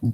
Hey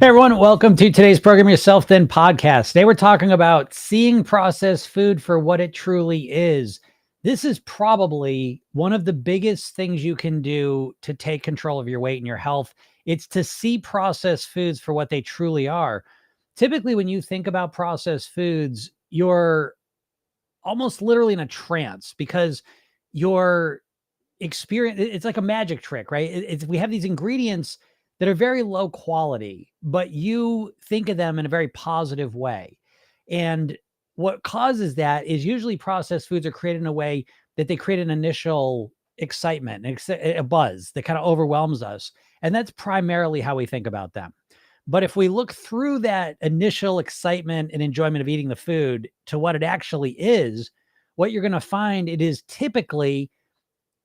everyone, welcome to today's Program Yourself Thin podcast. Today we're talking about seeing processed food for what it truly is. This is probably one of the biggest things you can do to take control of your weight and your health. It's to see processed foods for what they truly are. Typically, when you think about processed foods, you're almost literally in a trance because your experience, it's like a magic trick, right? We have these ingredients that are very low quality, but you think of them in a very positive way. And what causes that is usually processed foods are created in a way that they create an initial excitement, a buzz that kind of overwhelms us. And that's primarily how we think about them. But if we look through that initial excitement and enjoyment of eating the food to what it actually is, what you're going to find it is typically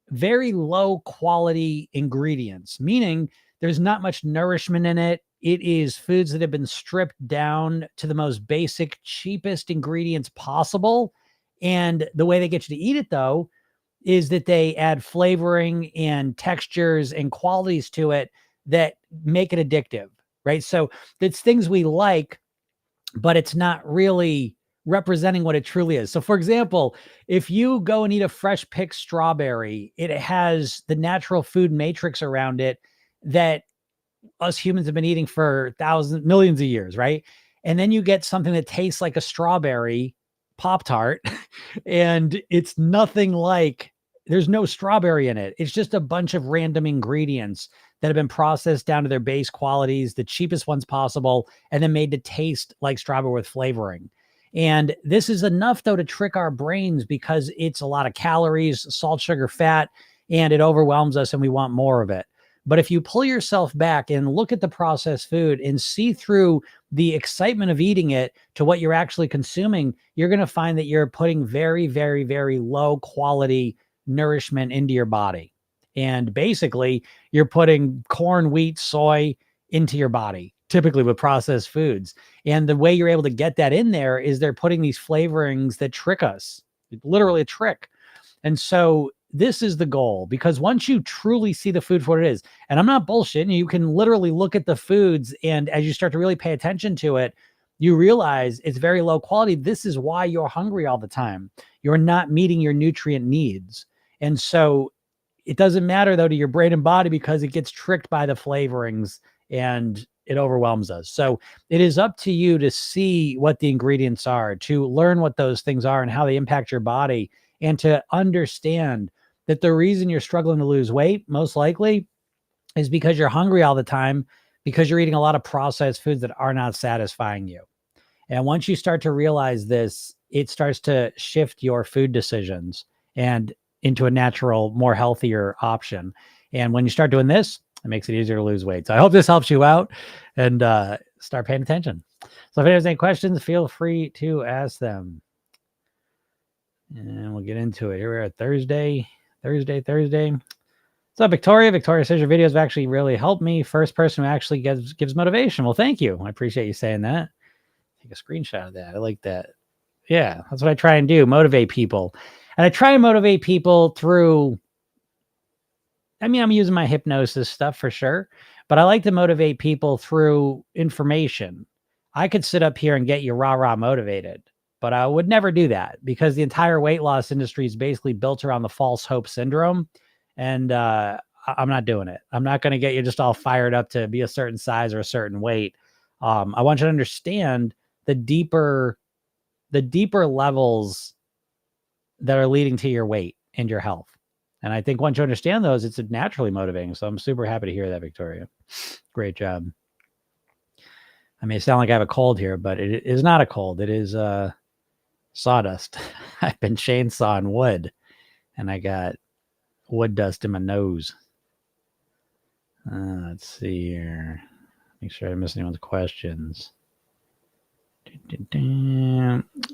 very low quality ingredients, meaning there's not much nourishment in it. It is foods that have been stripped down to the most basic, cheapest ingredients possible. And the way they get you to eat it, though, is that they add flavoring and textures and qualities to it that make it addictive, right? So it's things we like, but it's not really representing what it truly is. So for example, if you go and eat a fresh picked strawberry, it has the natural food matrix around it that us humans have been eating for thousands, millions of years, right? And then you get something that tastes like a strawberry Pop-Tart and it's nothing like, there's no strawberry in it. It's just a bunch of random ingredients that have been processed down to their base qualities, the cheapest ones possible, and then made to taste like strawberry with flavoring. And this is enough, though, to trick our brains because it's a lot of calories, salt, sugar, fat, and it overwhelms us and we want more of it. But if you pull yourself back and look at the processed food and see through the excitement of eating it to what you're actually consuming, you're going to find that you're putting very, very, very low quality nourishment into your body. And basically, you're putting corn, wheat, soy into your body, typically with processed foods. And the way you're able to get that in there is they're putting these flavorings that trick us, literally a trick. And so this is the goal, because once you truly see the food for what it is, and I'm not bullshitting, you can literally look at the foods, and as you start to really pay attention to it, you realize it's very low quality. This is why you're hungry all the time. You're not meeting your nutrient needs. And so it doesn't matter, though, to your brain and body because it gets tricked by the flavorings and it overwhelms us. So it is up to you to see what the ingredients are, to learn what those things are and how they impact your body, and to understand that the reason you're struggling to lose weight, most likely, is because you're hungry all the time, because you're eating a lot of processed foods that are not satisfying you. And once you start to realize this, it starts to shift your food decisions and into a natural, more healthier option. And when you start doing this, it makes it easier to lose weight. So I hope this helps you out, and start paying attention. So if there's any questions, feel free to ask them. And we'll get into it. Here we are, Thursday. What's up, Victoria? Victoria says your videos have actually really helped me. First person who actually gives motivation. Well, thank you. I appreciate you saying that. Take a screenshot of that. I like that. Yeah, that's what I try and do, motivate people. And I try and motivate people through, I'm using my hypnosis stuff for sure, but I like to motivate people through information. I could sit up here and get you rah motivated, but I would never do that because the entire weight loss industry is basically built around the false hope syndrome. And I'm not doing it. I'm not going to get you just all fired up to be a certain size or a certain weight. I want you to understand the deeper levels that are leading to your weight and your health. And I think once you understand those, it's naturally motivating. So I'm super happy to hear that, Victoria. Great job. I may sound like I have a cold here, but it is not a cold. It is sawdust. I've been chainsawing wood, and I got wood dust in my nose. Let's see here. Make sure I didn't miss anyone's questions.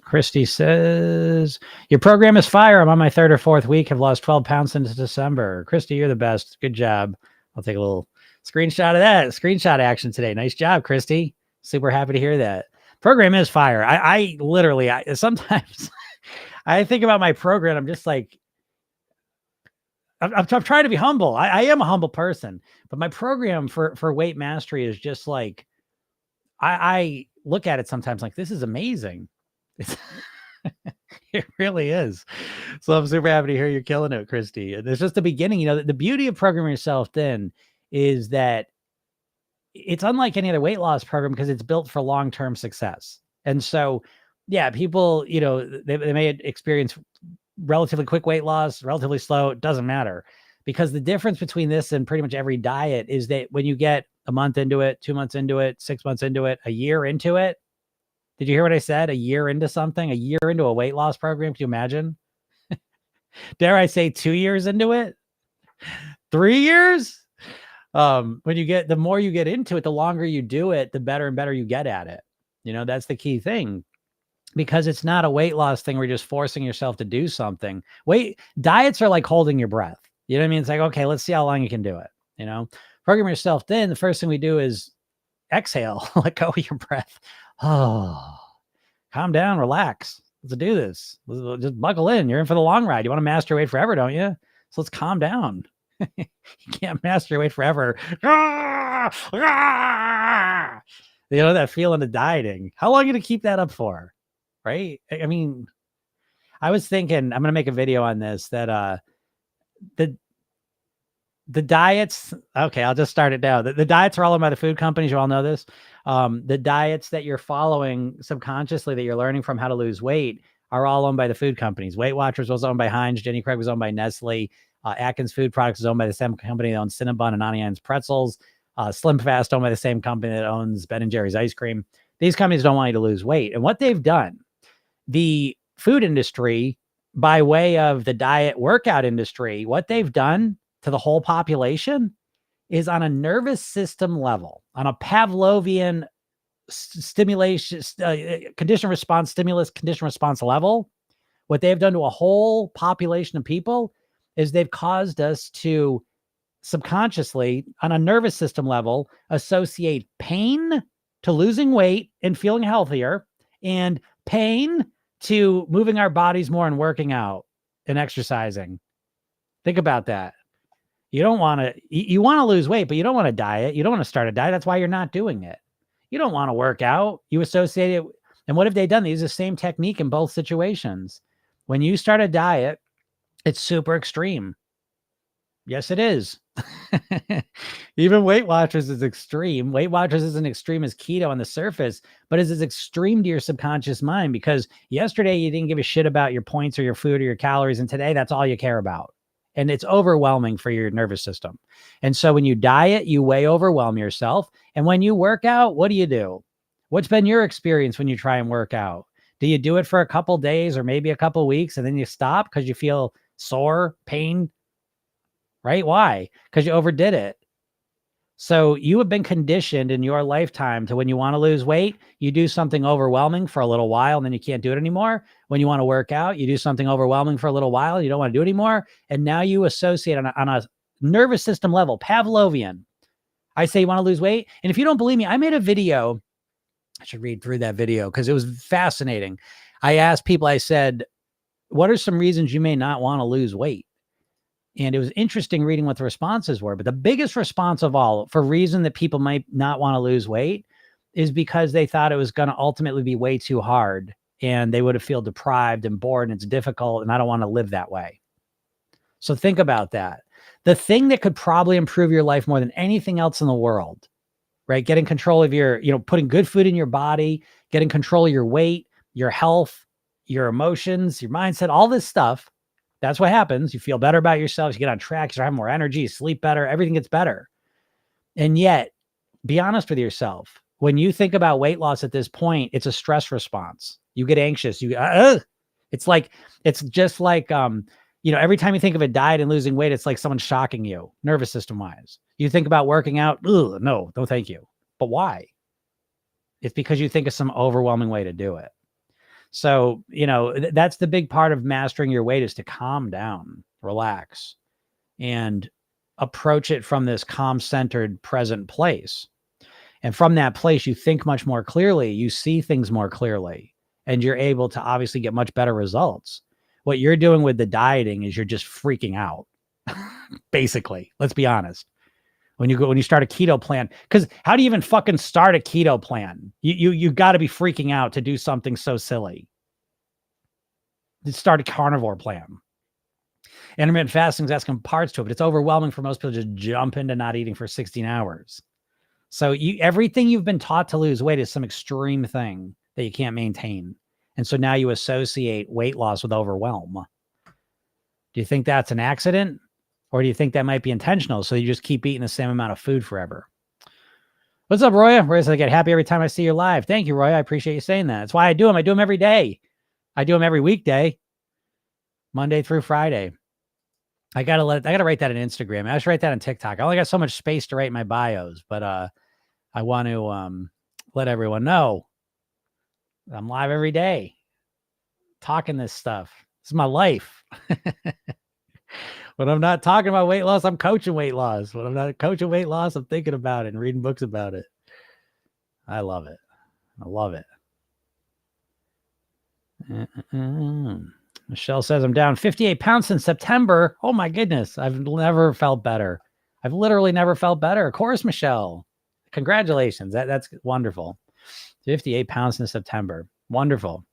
Christy says, your program is fire. I'm on my third or fourth week. Have lost 12 pounds since December. Christy, you're the best. Good job. I'll take a little screenshot of that. Screenshot action today. Nice job, Christy. Super happy to hear that. Program is fire. I literally, sometimes I think about my program. I'm just like, I'm trying to be humble. I am a humble person, but my program for weight mastery is just like, I look at it sometimes like, this is amazing. It really is. So I'm super happy to hear you're killing it, Christy. It's just the beginning. You know, the beauty of programming yourself thin is that it's unlike any other weight loss program because it's built for long-term success. And so, yeah, people, you know, they may experience relatively quick weight loss, relatively slow. It doesn't matter, because the difference between this and pretty much every diet is that when you get a month into it, 2 months into it, 6 months into it, a year into it. Did you hear what I said? A year into something, a year into a weight loss program. Can you imagine? Dare I say 2 years into it? 3 years? When you get, the more you get into it, the longer you do it, the better and better you get at it. You know, that's the key thing, because it's not a weight loss thing where you're just forcing yourself to do something. Diets are like holding your breath. You know what I mean? It's like, okay, let's see how long you can do it. You know, program yourself thin. The first thing we do is exhale, let go of your breath. Oh, calm down, relax. Let's do this. Just buckle in. You're in for the long ride. You want to master your weight forever, don't you? So let's calm down. You can't master your weight forever. You know, that feeling of dieting. How long are you going to keep that up for? Right? I mean, I was thinking, I'm going to make a video on this, that the diets, okay, I'll just start it now. The diets are all owned by the food companies. You all know this. The diets that you're following subconsciously, that you're learning from how to lose weight, are all owned by the food companies. Weight Watchers was owned by Heinz. Jenny Craig was owned by Nestle. Atkins Food Products is owned by the same company that owns Cinnabon and Auntie Anne's Pretzels. Slim Fast owned by the same company that owns Ben and Jerry's ice cream. These companies don't want you to lose weight. And what they've done, the food industry, by way of the diet workout industry, what they've done to the whole population is, on a nervous system level, on a Pavlovian stimulation, condition response, stimulus condition response level, what they've done to a whole population of people is they've caused us to subconsciously, on a nervous system level, associate pain to losing weight and feeling healthier, and pain to moving our bodies more and working out and exercising. Think about that. You don't want to, you want to lose weight, but you don't want to diet. You don't want to start a diet. That's why you're not doing it. You don't want to work out. You associate it. And what have they done? They use the same technique in both situations. When you start a diet, it's super extreme. Yes, it is. Even Weight Watchers is extreme. Weight Watchers isn't extreme as keto on the surface, but is as extreme to your subconscious mind, because yesterday you didn't give a shit about your points or your food or your calories, and today that's all you care about. And it's overwhelming for your nervous system. And so when you diet, you way overwhelm yourself. And when you work out, what do? What's been your experience when you try and work out? Do you do it for a couple days or maybe a couple weeks and then you stop because you feel sore, pain, right? Why? Because you overdid it. So you have been conditioned in your lifetime to, when you want to lose weight, you do something overwhelming for a little while and then you can't do it anymore. When you want to work out, you do something overwhelming for a little while, you don't want to do it anymore. And now you associate on a nervous system level, Pavlovian. I say you want to lose weight. And if you don't believe me, I made a video. I should read through that video because it was fascinating. I asked people, I said, what are some reasons you may not want to lose weight? And it was interesting reading what the responses were. But the biggest response of all, for reason that people might not want to lose weight, is because they thought it was going to ultimately be way too hard and they would have feel deprived and bored and it's difficult and I don't want to live that way. So think about that. The thing that could probably improve your life more than anything else in the world, right? Getting control of your, putting good food in your body, getting control of your weight, your health, your emotions, your mindset, all this stuff. That's what happens. You feel better about yourself. You get on track. You have more energy, you sleep better. Everything gets better. And yet, be honest with yourself. When you think about weight loss at this point, it's a stress response. You get anxious. It's just like, every time you think of a diet and losing weight, it's like someone shocking you, nervous system wise. You think about working out. No, thank you. But why? It's because you think of some overwhelming way to do it. So, that's the big part of mastering your weight, is to calm down, relax, and approach it from this calm, centered, present place. And from that place, you think much more clearly, you see things more clearly, and you're able to obviously get much better results. What you're doing with the dieting is you're just freaking out. Basically, let's be honest. When you start a keto plan, because how do you even fucking start a keto plan? You got to be freaking out to do something so silly. Start a carnivore plan. Intermittent fasting is asking parts to it, but it's overwhelming for most people to just jump into not eating for 16 hours. So everything you've been taught to lose weight is some extreme thing that you can't maintain. And so now you associate weight loss with overwhelm. Do you think that's an accident? Or do you think that might be intentional? So you just keep eating the same amount of food forever. What's up, Roya? Roya says, I get happy every time I see you live. Thank you, Roya. I appreciate you saying that. That's why I do them. I do them every day. I do them every weekday, Monday through Friday. I gotta write that on Instagram. I should write that on TikTok. I only got so much space to write my bios, but I want to let everyone know I'm live every day, talking this stuff. This is my life. When I'm not talking about weight loss, I'm coaching weight loss. When I'm not coaching weight loss, I'm thinking about it and reading books about it. I love it. I love it. Michelle says, I'm down 58 pounds since September. Oh my goodness. I've never felt better. I've literally never felt better. Of course, Michelle. Congratulations. That's wonderful. 58 pounds since September. Wonderful.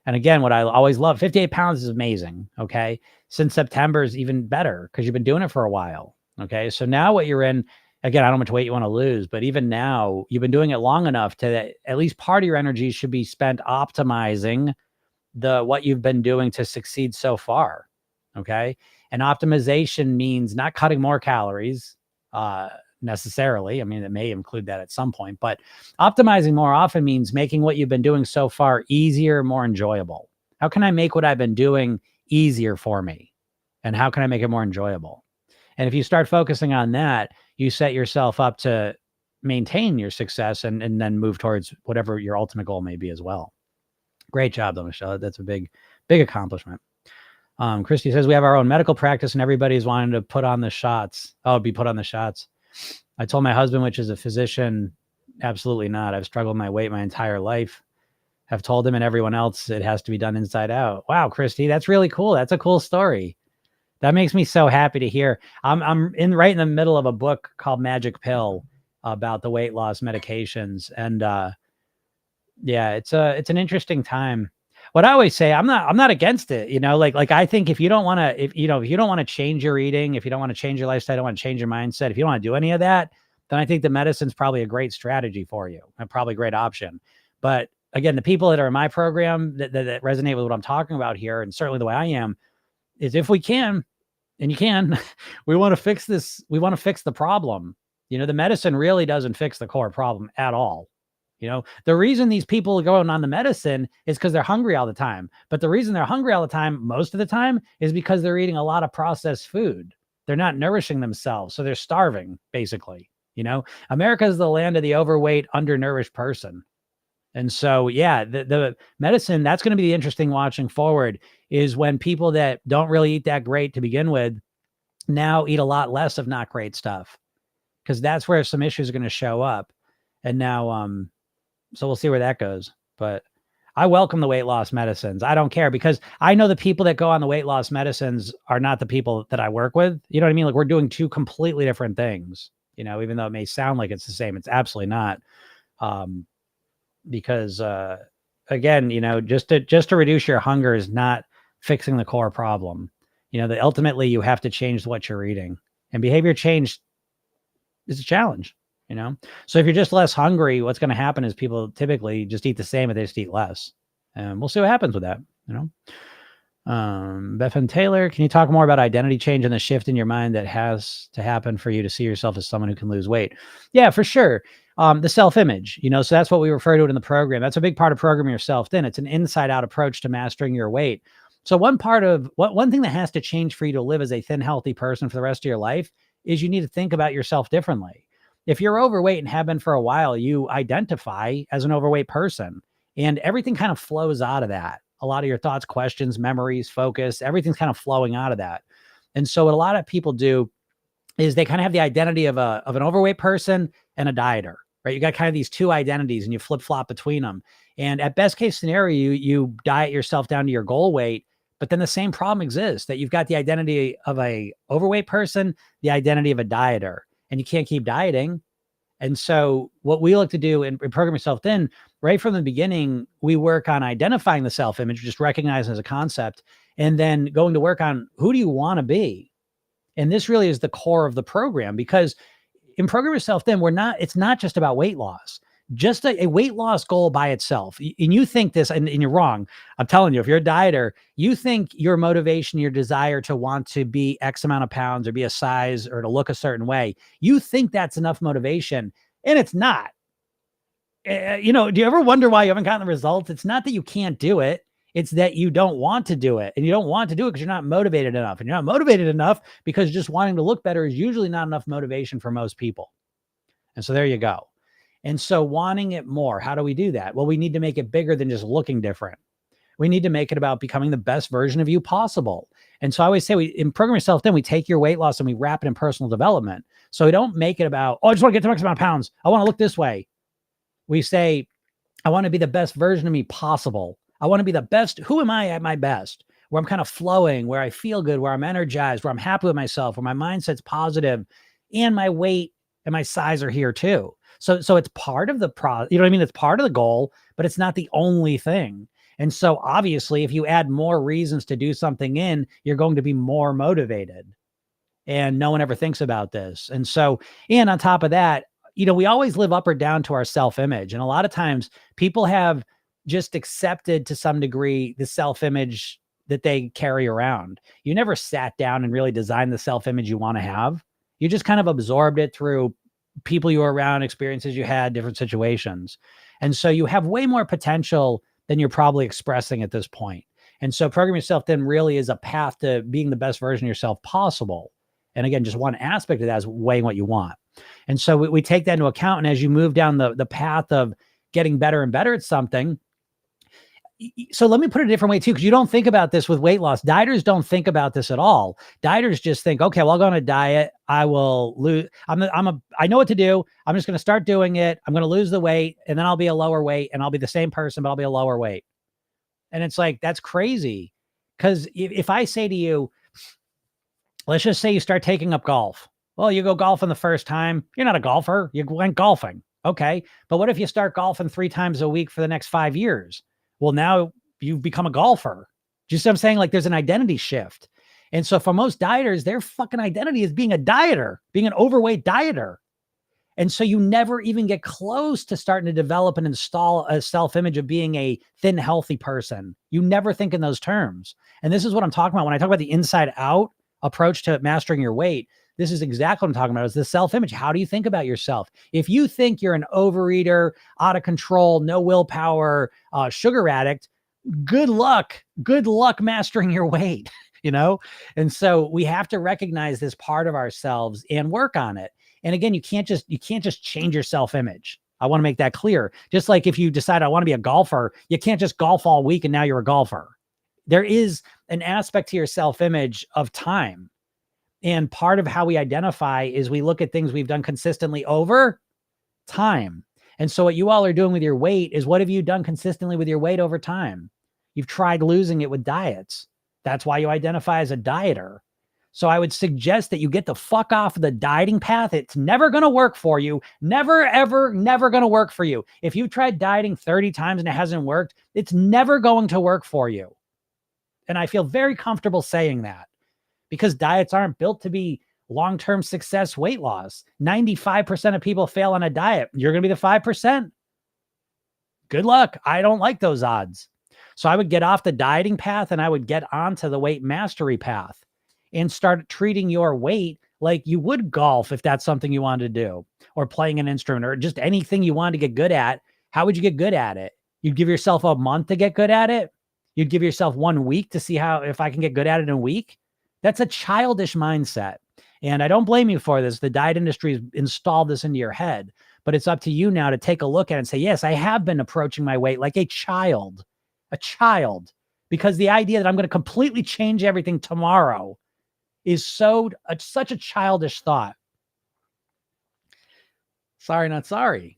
And again, what I always love, 58 pounds is amazing. Okay. Since September is even better because you've been doing it for a while. Okay. So now what you're in, again, I don't know how much weight you want to lose, but even now you've been doing it long enough to at least part of your energy should be spent optimizing what you've been doing to succeed so far. Okay. And optimization means not cutting more calories, necessarily. I mean, it may include that at some point, but optimizing more often means making what you've been doing so far easier, more enjoyable. How can I make what I've been doing easier for me? And how can I make it more enjoyable? And if you start focusing on that, you set yourself up to maintain your success and then move towards whatever your ultimate goal may be as well. Great job though, Michelle. That's a big accomplishment. Christy says, we have our own medical practice and everybody's wanting to put on the shots. Oh, be put on the shots. I told my husband, which is a physician, absolutely not. I've struggled with my weight my entire life. I've told him and everyone else it has to be done inside out. Wow, Christy, that's really cool. That's a cool story. That makes me so happy to hear. I'm right in the middle of a book called Magic Pill about the weight loss medications. And yeah, it's an interesting time. What I always say, I'm not against it, like I think if you don't want to change your eating, if you don't want to change your lifestyle, don't want to change your mindset, if you don't want to do any of that, then I think the medicine's probably a great strategy for you and probably a great option. But again, the people that are in my program that resonate with what I'm talking about here, and certainly the way I am, is if we can, and you can, we want to fix this. We want to fix the problem. The medicine really doesn't fix the core problem at all. The reason these people are going on the medicine is because they're hungry all the time. But the reason they're hungry all the time, most of the time, is because they're eating a lot of processed food. They're not nourishing themselves. So they're starving, basically. America is the land of the overweight, undernourished person. And so, yeah, the medicine, that's going to be the interesting watching forward, is when people that don't really eat that great to begin with now eat a lot less of not great stuff, because that's where some issues are going to show up. And now, so we'll see where that goes. But I welcome the weight loss medicines. I don't care, because I know the people that go on the weight loss medicines are not the people that I work with. You know what I mean? Like, we're doing two completely different things, even though it may sound like it's the same, it's absolutely not. Because again, just to reduce your hunger is not fixing the core problem. That ultimately you have to change what you're eating, and behavior change is a challenge. So if you're just less hungry, what's going to happen is people typically just eat the same, but they just eat less. And we'll see what happens with that. Bethan Taylor, can you talk more about identity change and the shift in your mind that has to happen for you to see yourself as someone who can lose weight? Yeah, for sure. The self-image, so that's what we refer to it in the program. That's a big part of programming yourself. Then it's an inside out approach to mastering your weight. So one thing that has to change for you to live as a thin, healthy person for the rest of your life is you need to think about yourself differently. if you're overweight and have been for a while, you identify as an overweight person, and everything kind of flows out of that. A lot of your thoughts, questions, memories, focus, everything's kind of flowing out of that. And so what a lot of people do is they kind of have the identity of an overweight person and a dieter, right? You got kind of these two identities and you flip flop between them. And at best case scenario, you diet yourself down to your goal weight, but then the same problem exists, that you've got the identity of a overweight person, the identity of a dieter, and you can't keep dieting. And so what we like to do in Program Yourself Thin, right from the beginning, we work on identifying the self-image, just recognizing as a concept, and then going to work on who do you want to be? And this really is the core of the program, because in Program Yourself Thin, it's not just about weight loss. Just a weight loss goal by itself. And you think this, and you're wrong. I'm telling you, if you're a dieter, you think your motivation, your desire to want to be X amount of pounds or be a size or to look a certain way, you think that's enough motivation, and it's not. Do you ever wonder why you haven't gotten the results? It's not that you can't do it. It's that you don't want to do it, and you don't want to do it because you're not motivated enough, and you're not motivated enough because just wanting to look better is usually not enough motivation for most people. And so there you go. And so wanting it more, how do we do that? Well, we need to make it bigger than just looking different. We need to make it about becoming the best version of you possible. And so I always say, in Program Yourself Thin, we take your weight loss and we wrap it in personal development. So we don't make it about, I just want to get to X amount of pounds. I want to look this way. We say, I want to be the best version of me possible. I want to be the best. Who am I at my best? Where I'm kind of flowing, where I feel good, where I'm energized, where I'm happy with myself, where my mindset's positive, and my weight and my size are here too. So it's part of the it's part of the goal, but it's not the only thing. And so obviously, if you add more reasons to do something you're going to be more motivated. And no one ever thinks about this. And so, and on top of that, we always live up or down to our self-image. And a lot of times people have just accepted to some degree the self-image that they carry around. You never sat down and really designed the self-image you want to have. You just kind of absorbed it through people you were around, experiences you had, different situations. And so you have way more potential than you're probably expressing at this point. And so Program Yourself Thin really is a path to being the best version of yourself possible. And again, just one aspect of that is weighing what you want. And so we take that into account. And as you move down the path of getting better and better at something, so let me put it a different way too, because you don't think about this with weight loss. Dieters don't think about this at all. Dieters just think, okay, well, I'll go on a diet. I will lose. I know what to do. I'm just going to start doing it. I'm going to lose the weight, and then I'll be a lower weight, and I'll be the same person, but I'll be a lower weight. And it's like, that's crazy. Because if I say to you, let's just say you start taking up golf. Well, you go golfing the first time. You're not a golfer. You went golfing. Okay. But what if you start golfing 3 times a week for the next 5 years? Well, now you've become a golfer. Do you see what I'm saying? Like, there's an identity shift. And so for most dieters, their fucking identity is being a dieter, being an overweight dieter. And so you never even get close to starting to develop and install a self-image of being a thin, healthy person. You never think in those terms. And this is what I'm talking about. When I talk about the inside out approach to mastering your weight, this is exactly what I'm talking about. Is the self-image. How do you think about yourself? If you think you're an overeater, out of control, no willpower, sugar addict, good luck mastering your weight, And so we have to recognize this part of ourselves and work on it. And again, you can't just change your self-image. I want to make that clear. Just like if you decide I want to be a golfer, you can't just golf all week and now you're a golfer. There is an aspect to your self-image of time. And part of how we identify is we look at things we've done consistently over time. And so what you all are doing with your weight is, what have you done consistently with your weight over time? You've tried losing it with diets. That's why you identify as a dieter. So I would suggest that you get the fuck off of the dieting path. It's never going to work for you. Never, ever, never going to work for you. If you've tried dieting 30 times and it hasn't worked, it's never going to work for you. And I feel very comfortable saying that, because diets aren't built to be long-term success weight loss. 95% of people fail on a diet. You're going to be the 5%. Good luck. I don't like those odds. So I would get off the dieting path and I would get onto the weight mastery path and start treating your weight like you would golf, if that's something you wanted to do, or playing an instrument, or just anything you wanted to get good at. How would you get good at it? You'd give yourself a month to get good at it. You'd give yourself 1 week to see if I can get good at it in a week. That's a childish mindset. And I don't blame you for this. The diet industry has installed this into your head, but it's up to you now to take a look at it and say, yes, I have been approaching my weight like a child, because the idea that I'm going to completely change everything tomorrow is such a childish thought. Sorry, not sorry,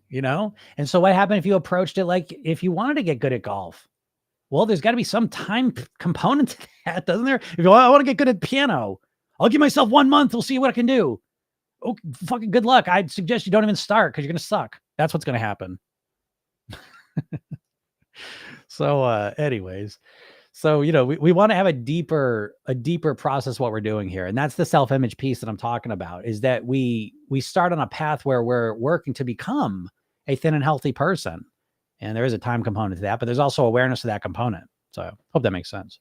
And so what happened if you approached it like if you wanted to get good at golf? Well, there's got to be some time component to that, doesn't there? If you I want to get good at piano, I'll give myself 1 month. We'll see what I can do. Oh, fucking good luck. I'd suggest you don't even start because you're going to suck. That's what's going to happen. So, anyways, so, we want to have a deeper process what we're doing here. And that's the self-image piece that I'm talking about, is that we start on a path where we're working to become a thin and healthy person. And there is a time component to that, but there's also awareness to that component. So I hope that makes sense.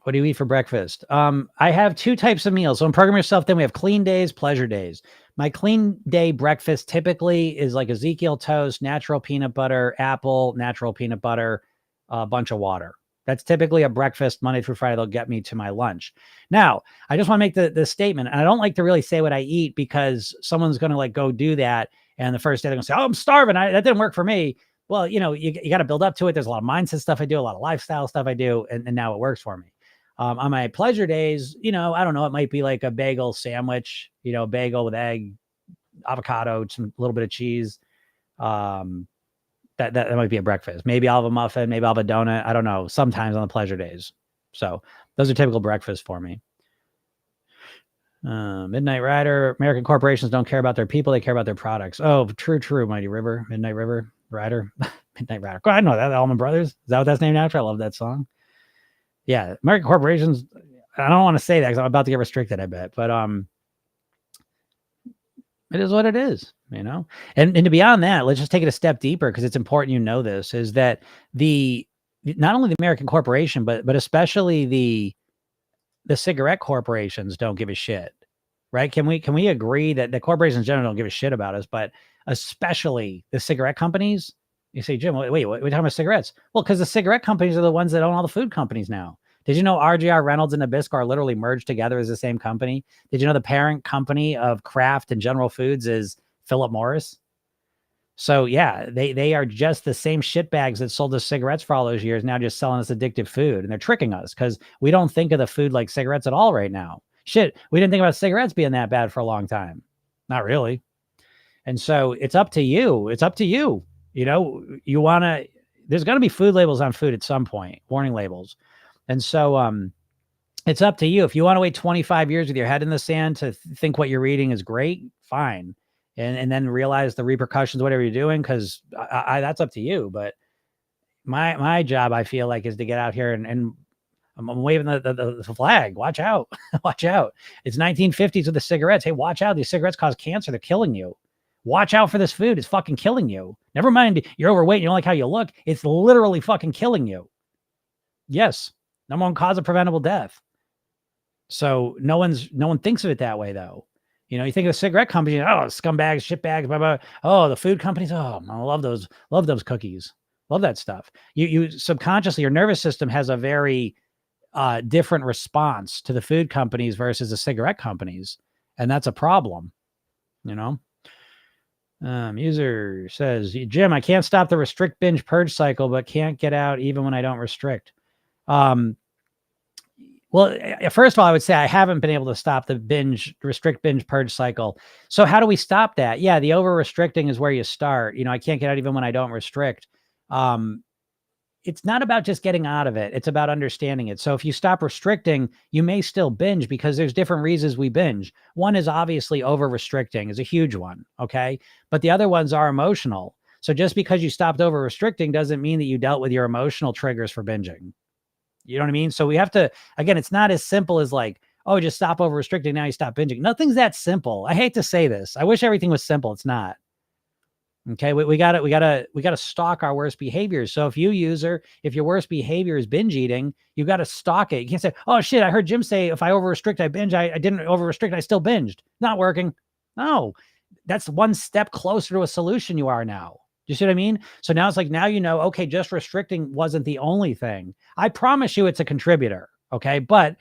What do you eat for breakfast? I have 2 types of meals. So in Program Yourself, then we have clean days, pleasure days. My clean day breakfast typically is like Ezekiel toast, natural peanut butter, apple, natural peanut butter, a bunch of water. That's typically a breakfast Monday through Friday. They'll get me to my lunch. Now, I just want to make the statement, and I don't like to really say what I eat because someone's going to like go do that. And the first day they're going to say, oh, I'm starving. That didn't work for me. Well, you got to build up to it. There's a lot of mindset stuff I do, a lot of lifestyle stuff I do, and now it works for me. On my pleasure days, I don't know, it might be like a bagel sandwich, bagel with egg, avocado, some little bit of cheese. That might be a breakfast. Maybe I'll have a muffin, maybe I'll have a donut. I don't know. Sometimes on the pleasure days. So those are typical breakfasts for me. Midnight Rider, American corporations don't care about their people. They care about their products. Oh, true. Mighty River, Midnight River, Rider, Midnight Rider. I know that. Allman Brothers. Is that what that's named after? I love that song. Yeah, American corporations. I don't want to say that because I'm about to get restricted, I bet. But it is what it is, And to beyond that, let's just take it a step deeper because it's important you know this, is that not only the American corporation, but especially the cigarette corporations don't give a shit, right? Can we agree that the corporations in general don't give a shit about us, but especially the cigarette companies? You say, Jim, wait, we're talking about cigarettes. Well, because the cigarette companies are the ones that own all the food companies now. Did you know RJR Reynolds and Nabisco are literally merged together as the same company? Did you know the parent company of Kraft and General Foods is Philip Morris? So yeah, they are just the same shitbags that sold us cigarettes for all those years, now just selling us addictive food. And they're tricking us because we don't think of the food like cigarettes at all right now. Shit, we didn't think about cigarettes being that bad for a long time. Not really. And so it's up to you. It's up to you. You want to, there's going to be food labels on food at some point, warning labels. And so it's up to you. If you want to wait 25 years with your head in the sand to think what you're reading is great, fine. And then realize the repercussions, whatever you're doing, because that's up to you. But my job, I feel like, is to get out here and I'm waving the flag. Watch out. Watch out. It's 1950s with the cigarettes. Hey, watch out. These cigarettes cause cancer. They're killing you. Watch out for this food. It's fucking killing you. Never mind you're overweight. You don't like how you look. It's literally fucking killing you. Yes. Number 1 cause of preventable death. So no one thinks of it that way though. You think of the cigarette companies, oh, scumbags, shitbags, blah, blah. Oh, the food companies. Oh, I love those cookies. Love that stuff. You subconsciously, your nervous system has a very different response to the food companies versus the cigarette companies. And that's a problem, User says, Jim, I can't stop the restrict binge purge cycle, but can't get out even when I don't restrict. Well, first of all, I would say I haven't been able to stop the restrict binge purge cycle. So how do we stop that? Yeah, the over restricting is where you start. I can't get out even when I don't restrict. It's not about just getting out of it. It's about understanding it. So if you stop restricting, you may still binge because there's different reasons we binge. One is obviously over restricting is a huge one. Okay. But the other ones are emotional. So just because you stopped over restricting doesn't mean that you dealt with your emotional triggers for binging. You know what I mean? So we have to, again, it's not as simple as like, oh, just stop over restricting. Now you stop binging. Nothing's that simple. I hate to say this. I wish everything was simple. It's not. Okay. We gotta stalk our worst behaviors. So if your worst behavior is binge eating, you got to stalk it. You can't say, oh shit, I heard Jim say, if I over restrict, I binge. I didn't over restrict. I still binged. Not working. No, that's one step closer to a solution you are now. Do you see what I mean? So now it's like, now okay, just restricting wasn't the only thing. I promise you it's a contributor. Okay. But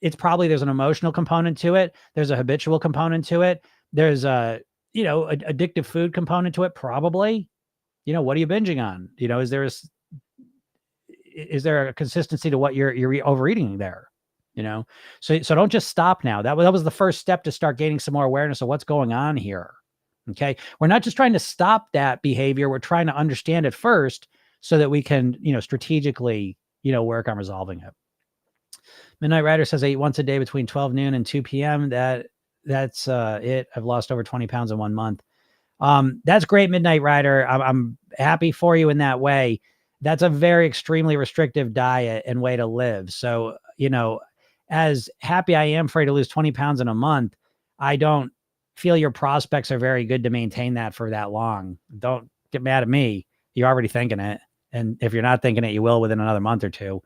It's probably, there's an emotional component to it. There's a habitual component to it. There's a, addictive food component to it. Probably, what are you binging on? Is there a consistency to what you're overeating there? So don't just stop now. That was the first step to start gaining some more awareness of what's going on here. Okay. We're not just trying to stop that behavior. We're trying to understand it first so that we can, strategically, work on resolving it. Midnight Rider says I eat once a day between 12 noon and 2 p.m. That's it. I've lost over 20 pounds in 1 month. That's great, Midnight Rider. I'm happy for you in that way. That's a very extremely restrictive diet and way to live. So, as happy I am for you to lose 20 pounds in a month, I don't feel your prospects are very good to maintain that for that long. Don't get mad at me. You're already thinking it. And if you're not thinking it, you will within another month or two.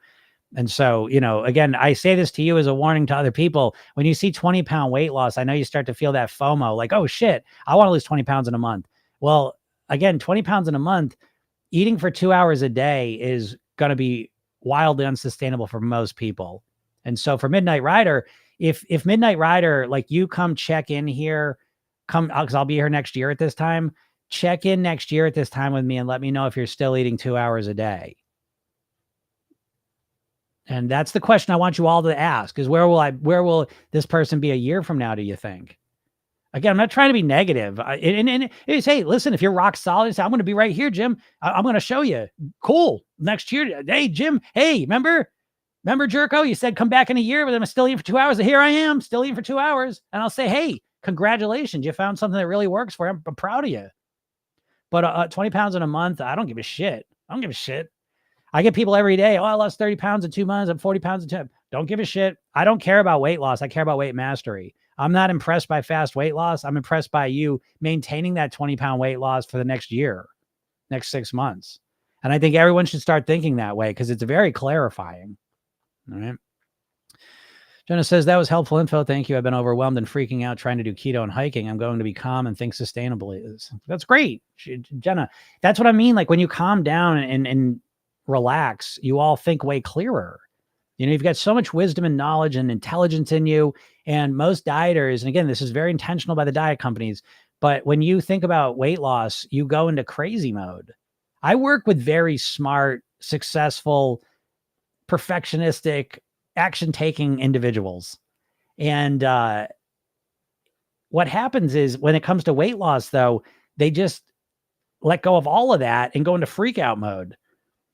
And so, again, I say this to you as a warning to other people. When you see 20-pound weight loss, I know you start to feel that FOMO, like, oh shit, I want to lose 20 pounds in a month. Well, again, 20 pounds in a month, eating for 2 hours a day is going to be wildly unsustainable for most people. And so for Midnight Rider, if Midnight Rider, like, you come check in here, because I'll be here next year at this time, check in next year at this time with me and let me know if you're still eating 2 hours a day. And that's the question I want you all to ask, is where will this person be a year from now, do you think? Again, I'm not trying to be negative. And it's, hey, listen, if you're rock solid, say, I'm going to be right here, Jim. I'm going to show you. Cool. Next year. Hey, Jim. Hey, remember Jerko? You said come back in a year, but I'm still eating for 2 hours. Here I am, still eating for 2 hours. And I'll say, hey, congratulations. You found something that really works for you. I'm proud of you. But 20 pounds in a month, I don't give a shit. I don't give a shit. I get people every day. Oh, I lost 30 pounds in 2 months. I'm 40 pounds in 2. Don't give a shit. I don't care about weight loss. I care about weight mastery. I'm not impressed by fast weight loss. I'm impressed by you maintaining that 20-pound weight loss for the next year, next 6 months. And I think everyone should start thinking that way because it's very clarifying. All right. Jenna says, that was helpful info. Thank you. I've been overwhelmed and freaking out trying to do keto and hiking. I'm going to be calm and think sustainably. That's great, Jenna. That's what I mean. Like, when you calm down and relax, you all think way clearer. You've got so much wisdom and knowledge and intelligence in you. And most dieters, and again, this is very intentional by the diet companies, but when you think about weight loss, you go into crazy mode. I work with very smart, successful, perfectionistic, action-taking individuals. And what happens is when it comes to weight loss, though, they just let go of all of that and go into freak out mode.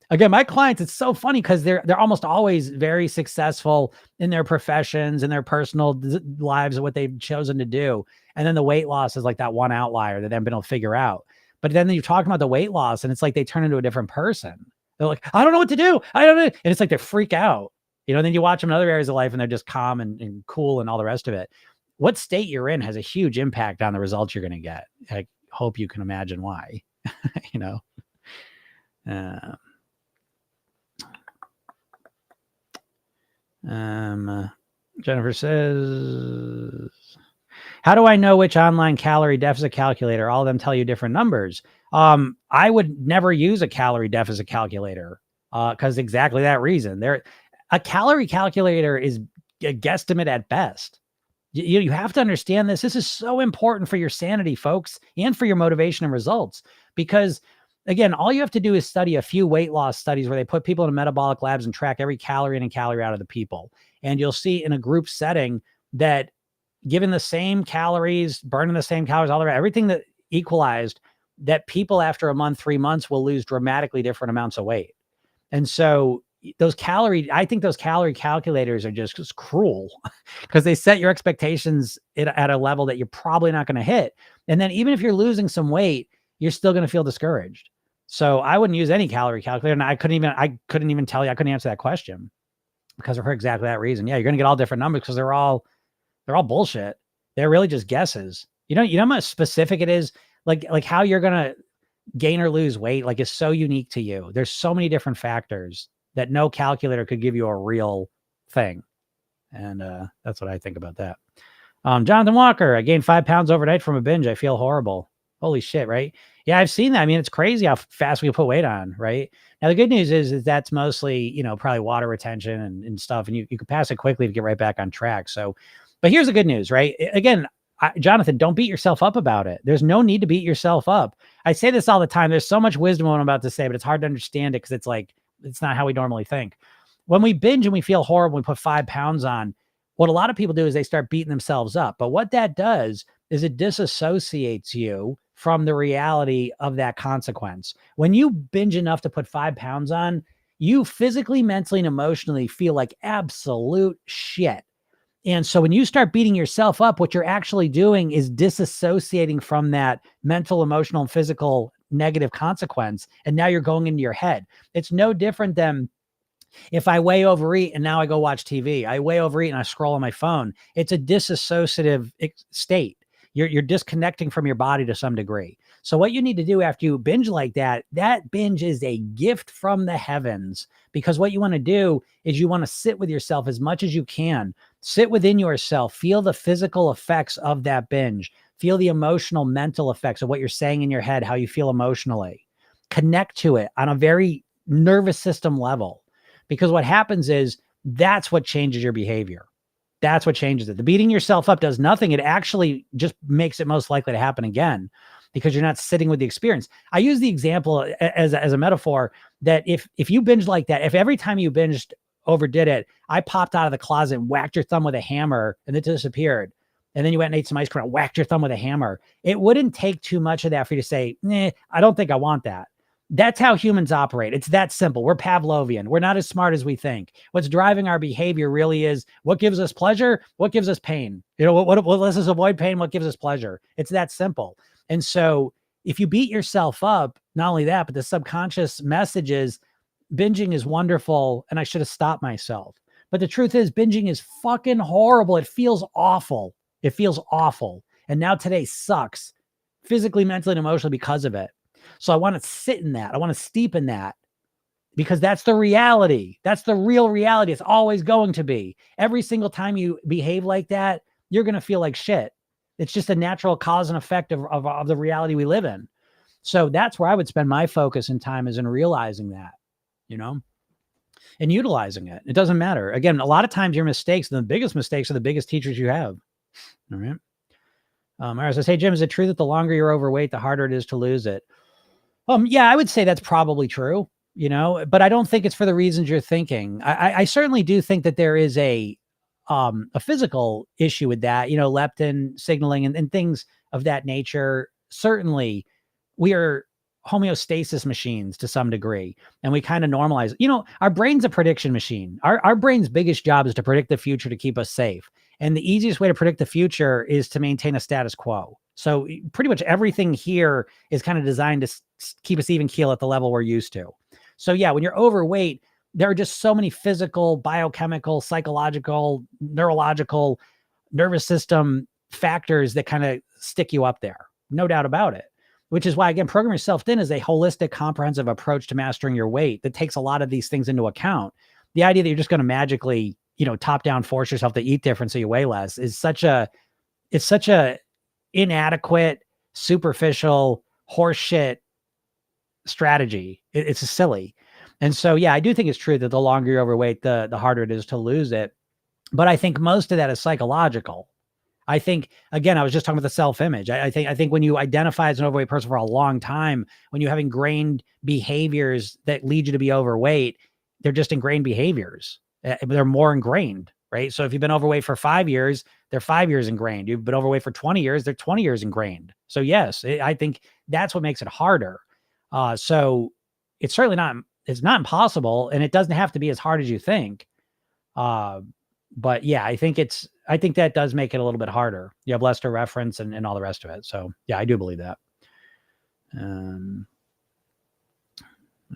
Again, my clients, it's so funny because they're almost always very successful in their professions and their personal lives and what they've chosen to do. And then the weight loss is like that one outlier that they've been able to figure out. But then you're talking about the weight loss and it's like they turn into a different person. They're like, I don't know what to do. I don't know. And it's like they freak out. And then you watch them in other areas of life and they're just calm and cool and all the rest of it. What state you're in has a huge impact on the results you're going to get. I hope you can imagine why, Jennifer says, how do I know which online calorie deficit calculator? All of them tell you different numbers. I would never use a calorie deficit calculator because exactly that reason. A calorie calculator is a guesstimate at best. You have to understand this. This is so important for your sanity, folks, and for your motivation and results. Because again, all you have to do is study a few weight loss studies where they put people in metabolic labs and track every calorie in and calorie out of the people. And you'll see in a group setting that given the same calories, burning the same calories, all the everything that equalized, that people after a month, 3 months will lose dramatically different amounts of weight. And so I think those calorie calculators are just cruel because they set your expectations at a level that you're probably not going to hit. And then even if you're losing some weight, you're still going to feel discouraged. So I wouldn't use any calorie calculator. And I couldn't even tell you, I couldn't answer that question because of exactly that reason. Yeah, you're going to get all different numbers because they're all bullshit. They're really just guesses. You know how much specific it is? Like how you're going to gain or lose weight, like, is so unique to you. There's so many different factors that no calculator could give you a real thing. And that's what I think about that. Jonathan Walker, I gained 5 pounds overnight from a binge. I feel horrible. Holy shit, right? Yeah, I've seen that. I mean, it's crazy how fast we can put weight on, right? Now, the good news is that's mostly, probably water retention and stuff, and you can pass it quickly to get right back on track. So, but here's the good news, right? Again, Jonathan, don't beat yourself up about it. There's no need to beat yourself up. I say this all the time. There's so much wisdom in what I'm about to say, but it's hard to understand it because it's like, it's not how we normally think. When we binge and we feel horrible, we put 5 pounds on, what a lot of people do is they start beating themselves up. But what that does is it disassociates you from the reality of that consequence. When you binge enough to put 5 pounds on, you physically, mentally, and emotionally feel like absolute shit. And so when you start beating yourself up, what you're actually doing is disassociating from that mental, emotional, and physical negative consequence. And now you're going into your head. It's no different than if I way overeat and now I go watch TV. I way overeat and I scroll on my phone. It's a disassociative state. You're disconnecting from your body to some degree. So what you need to do after you binge like that binge is a gift from the heavens, because what you want to do is you want to sit with yourself as much as you can. Sit within yourself, feel the physical effects of that binge, feel the emotional, mental effects of what you're saying in your head, how you feel emotionally. Connect to it on a very nervous system level, because what happens is that's what changes your behavior. That's what changes it. The beating yourself up does nothing. It actually just makes it most likely to happen again, because you're not sitting with the experience. I use the example as a metaphor that if you binge like that, if every time you binged, overdid it, I popped out of the closet and whacked your thumb with a hammer and it disappeared, and then you went and ate some ice cream and whacked your thumb with a hammer, it wouldn't take too much of that for you to say, I don't think I want that. That's how humans operate. It's that simple. We're Pavlovian. We're not as smart as we think. What's driving our behavior really is what gives us pleasure, what gives us pain. What lets us avoid pain, what gives us pleasure. It's that simple. And so if you beat yourself up, not only that, but the subconscious message is binging is wonderful and I should have stopped myself. But the truth is binging is fucking horrible. It feels awful. It feels awful. And now today sucks physically, mentally, and emotionally because of it. So I want to sit in that. I want to steep in that, because that's the reality. That's the real reality. It's always going to be. Every single time you behave like that, you're going to feel like shit. It's just a natural cause and effect of the reality we live in. So that's where I would spend my focus and time, is in realizing that, and utilizing it. It doesn't matter. Again, a lot of times your mistakes, the biggest mistakes, are the biggest teachers you have. All right. Iris says, hey, Jim, is it true that the longer you're overweight, the harder it is to lose it? Yeah, I would say that's probably true, but I don't think it's for the reasons you're thinking. I certainly do think that there is a physical issue with that, leptin signaling and things of that nature. Certainly we are homeostasis machines to some degree, and we kind of normalize, our brain's a prediction machine. Our brain's biggest job is to predict the future to keep us safe. And the easiest way to predict the future is to maintain a status quo. So pretty much everything here is kind of designed to keep us even keel at the level we're used to. So yeah, when you're overweight, there are just so many physical, biochemical, psychological, neurological, nervous system factors that kind of stick you up there. No doubt about it. Which is why, again, Program Yourself Thin is a holistic, comprehensive approach to mastering your weight that takes a lot of these things into account. The idea that you're just going to magically, top down force yourself to eat different so you weigh less is such a inadequate, superficial, horseshit strategy. It's silly. And so, yeah, I do think it's true that the longer you're overweight, the harder it is to lose it. But I think most of that is psychological. I think, again, I was just talking about the self-image. I think when you identify as an overweight person for a long time, when you have ingrained behaviors that lead you to be overweight, they're just ingrained behaviors. They're more ingrained, right? So if you've been overweight for 5 years, they're 5 years ingrained. You've been overweight for 20 years, they're 20 years ingrained. So yes, I think that's what makes it harder. So it's certainly it's not impossible, and it doesn't have to be as hard as you think. But yeah, I think that does make it a little bit harder. You have less to reference and all the rest of it. So yeah, I do believe that.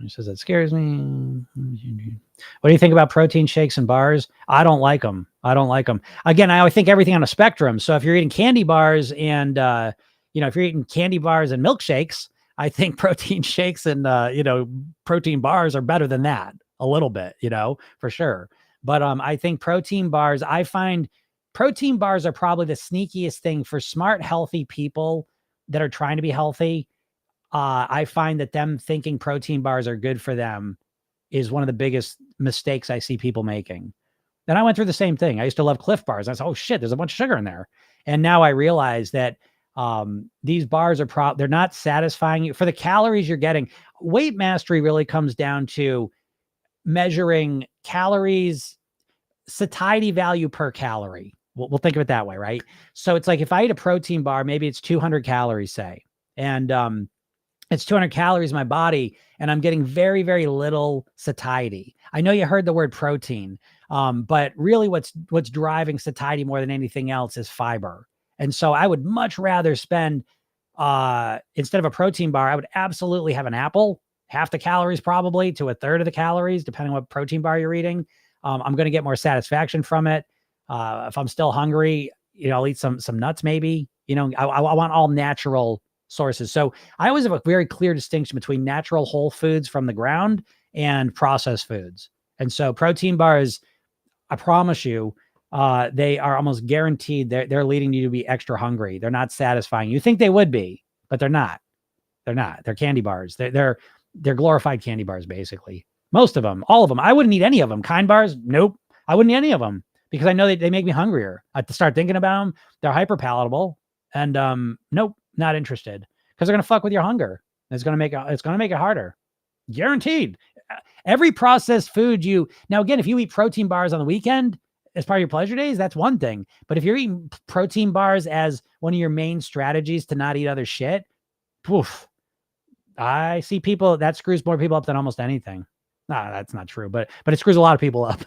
He says that scares me. What do you think about protein shakes and bars? I don't like them. Again, I think everything on a spectrum. So if you're eating candy bars and, if you're eating candy bars and milkshakes, I think protein shakes and, protein bars are better than that a little bit, for sure. But I think I find protein bars are probably the sneakiest thing for smart, healthy people that are trying to be healthy. I find that them thinking protein bars are good for them is one of the biggest mistakes I see people making. And I went through the same thing. I used to love Cliff bars. I said, oh shit, there's a bunch of sugar in there. And now I realize that these bars are they're not satisfying you for the calories you're getting. Weight mastery really comes down to measuring calories, satiety value per calorie. We'll think of it that way, right? So it's like if I eat a protein bar, maybe it's 200 calories, say, and it's 200 calories in my body, and I'm getting very, very little satiety. I know you heard the word protein, but really what's driving satiety more than anything else is fiber. And so I would much rather spend, instead of a protein bar, I would absolutely have an apple, half the calories probably to a third of the calories, depending on what protein bar you're eating. I'm going to get more satisfaction from it. If I'm still hungry, I'll eat some nuts maybe. I want all natural sources. So I always have a very clear distinction between natural whole foods from the ground and processed foods. And so protein bars, I promise you, they are almost guaranteed they're leading you to be extra hungry. They're not satisfying. You think they would be, but they're not. They're not. They're candy bars. They're glorified candy bars, basically. Most of them, all of them. I wouldn't eat any of them. Kind bars, nope. I wouldn't eat any of them because I know they make me hungrier. I have to start thinking about them. They're hyper-palatable, and nope, not interested, because they're gonna fuck with your hunger. It's gonna make it harder, guaranteed. Every processed food now again, if you eat protein bars on the weekend as part of your pleasure days, that's one thing. But if you're eating protein bars as one of your main strategies to not eat other shit, poof. I see people that screws more people up than almost anything. No, that's not true, but it screws a lot of people up.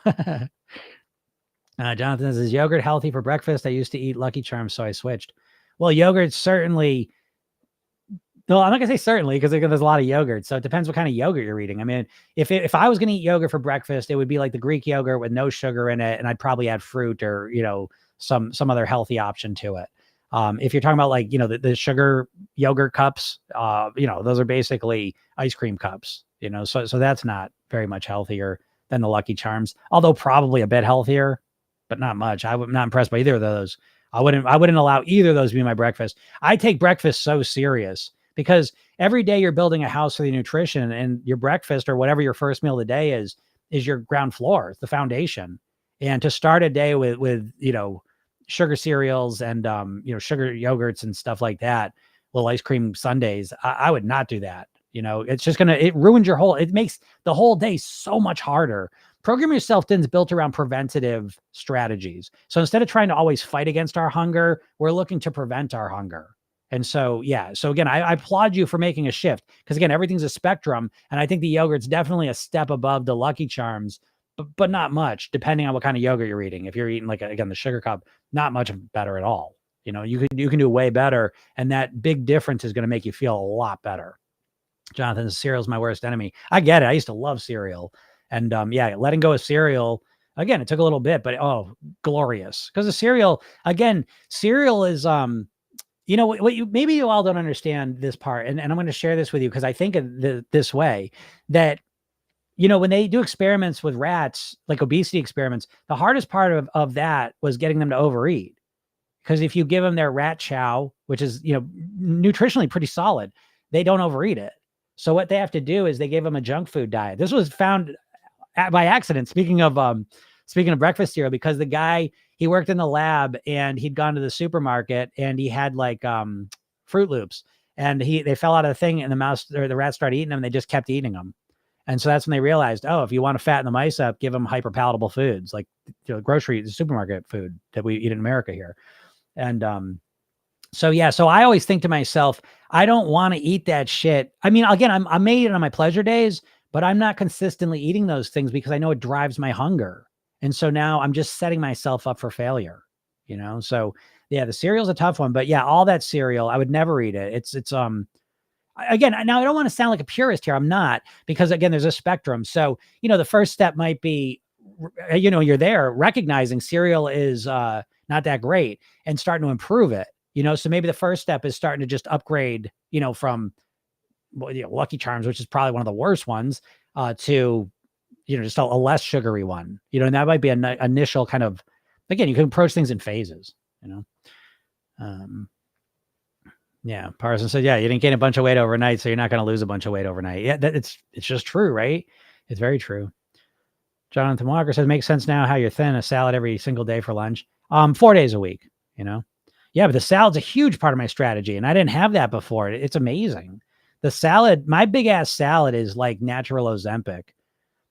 Jonathan says, yogurt healthy for breakfast? I used to eat Lucky Charms, so I switched. Well, yogurt certainly. No, I'm not gonna say certainly because there's a lot of yogurt. So it depends what kind of yogurt you're eating. I mean, if I was gonna eat yogurt for breakfast, it would be like the Greek yogurt with no sugar in it, and I'd probably add fruit or some other healthy option to it. If you're talking about like the sugar yogurt cups, those are basically ice cream cups. So that's not very much healthier than the Lucky Charms, although probably a bit healthier, but not much. I'm not impressed by either of those. I wouldn't allow either of those to be my breakfast. I take breakfast so serious because every day you're building a house for the nutrition, and your breakfast or whatever your first meal of the day is your ground floor, the foundation. And to start a day with sugar cereals and sugar yogurts and stuff like that, little ice cream sundaes, I would not do that. It's just it ruins it makes the whole day so much harder. Program Yourself Thin is built around preventative strategies. So instead of trying to always fight against our hunger, we're looking to prevent our hunger. And so, yeah. So again, I applaud you for making a shift, because again, everything's a spectrum. And I think the yogurt's definitely a step above the Lucky Charms, but not much, depending on what kind of yogurt you're eating. If you're eating again, the sugar cup, not much better at all. You can do way better. And that big difference is going to make you feel a lot better. Jonathan, cereal's my worst enemy. I get it. I used to love cereal. And letting go of cereal, again, it took a little bit, but glorious. Because the cereal is, maybe you all don't understand this part. And I'm going to share this with you because I think of this way, that, when they do experiments with rats, like obesity experiments, the hardest part of that was getting them to overeat. Because if you give them their rat chow, which is, nutritionally pretty solid, they don't overeat it. So what they have to do is they give them a junk food diet. This was found by accident. Speaking of breakfast cereal, because the guy, he worked in the lab and he'd gone to the supermarket and he had like Fruit Loops, and they fell out of the thing and the rats started eating them. And they just kept eating them. And so that's when they realized, if you want to fatten the mice up, give them hyper-palatable foods like grocery, supermarket food that we eat in America here. And so I always think to myself, I don't want to eat that shit. I mean, again, I made it on my pleasure days, but I'm not consistently eating those things because I know it drives my hunger. And so now I'm just setting myself up for failure, So yeah, the cereal's a tough one, but yeah, all that cereal, I would never eat it. It's again, now I don't want to sound like a purist here. I'm not, because again, there's a spectrum. So, the first step might be, you're there recognizing cereal is not that great and starting to improve it. So maybe the first step is starting to just upgrade, from Lucky Charms, which is probably one of the worst ones, to, just a less sugary one, and that might be an initial kind of, again, you can approach things in phases, Yeah. Parson said, yeah, you didn't gain a bunch of weight overnight, so you're not going to lose a bunch of weight overnight. Yeah, it's just true, right? It's very true. Jonathan Walker says, makes sense now how you're thin, a salad every single day for lunch. 4 days a week, you know? Yeah, but the salad's a huge part of my strategy, and I didn't have that before. It's amazing. The salad, my big ass salad is like natural Ozempic.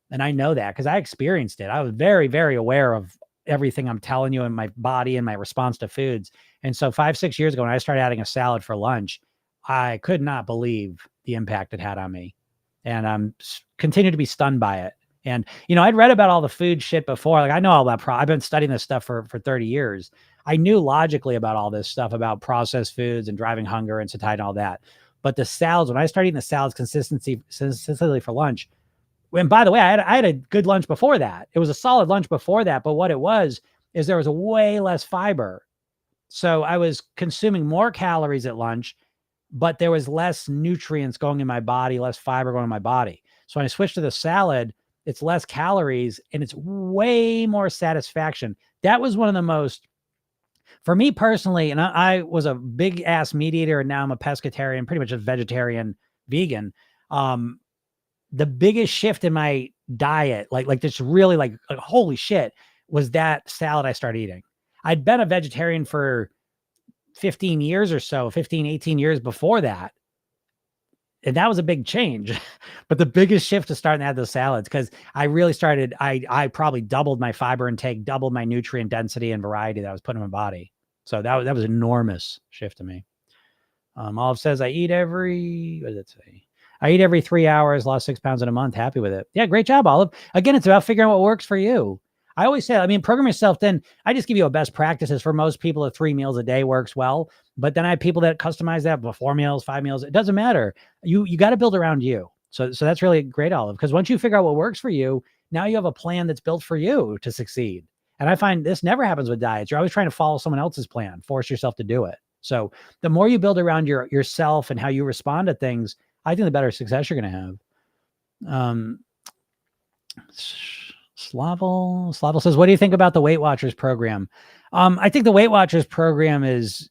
And I know that because I experienced it. I was very, very aware of everything I'm telling you in my body and my response to foods. And so 5, 6 years ago, when I started adding a salad for lunch, I could not believe the impact it had on me. And I'm continue to be stunned by it. And, I'd read about all the food shit before. Like I know all that. I've been studying this stuff for 30 years. I knew logically about all this stuff about processed foods and driving hunger and satiety and all that. But the salads, when I started eating the salads consistently for lunch, and by the way, I had a good lunch before that. It was a solid lunch before that. But what it was is there was way less fiber. So I was consuming more calories at lunch, but there was less nutrients going in my body, less fiber going in my body. So when I switched to the salad, it's less calories and it's way more satisfaction. That was one of the most, for me personally, and I was a big ass meat eater and now I'm a pescatarian, pretty much a vegetarian vegan. The biggest shift in my diet, like this really like holy shit, was that salad I started eating. I'd been a vegetarian for 15 years or so, 15, 18 years before that. And that was a big change. But the biggest shift is starting to add those salads because I really started, I probably doubled my fiber intake, doubled my nutrient density and variety that I was putting in my body. So that was an enormous shift to me. Olive says, I eat every, what does it say? I eat every 3 hours, lost 6 pounds in a month. Happy with it. Yeah, great job, Olive. Again, it's about figuring out what works for you. I always say, program yourself. Then I just give you a best practices for most people. At 3 meals a day works well. But then I have people that customize that for 4 meals, 5 meals. It doesn't matter. You got to build around you. So that's really great, Olive. Because once you figure out what works for you, now you have a plan that's built for you to succeed. And I find this never happens with diets. You're always trying to follow someone else's plan, force yourself to do it. So the more you build around yourself and how you respond to things, I think the better success you're going to have. Slavel says, what do you think about the Weight Watchers program? I think the Weight Watchers program is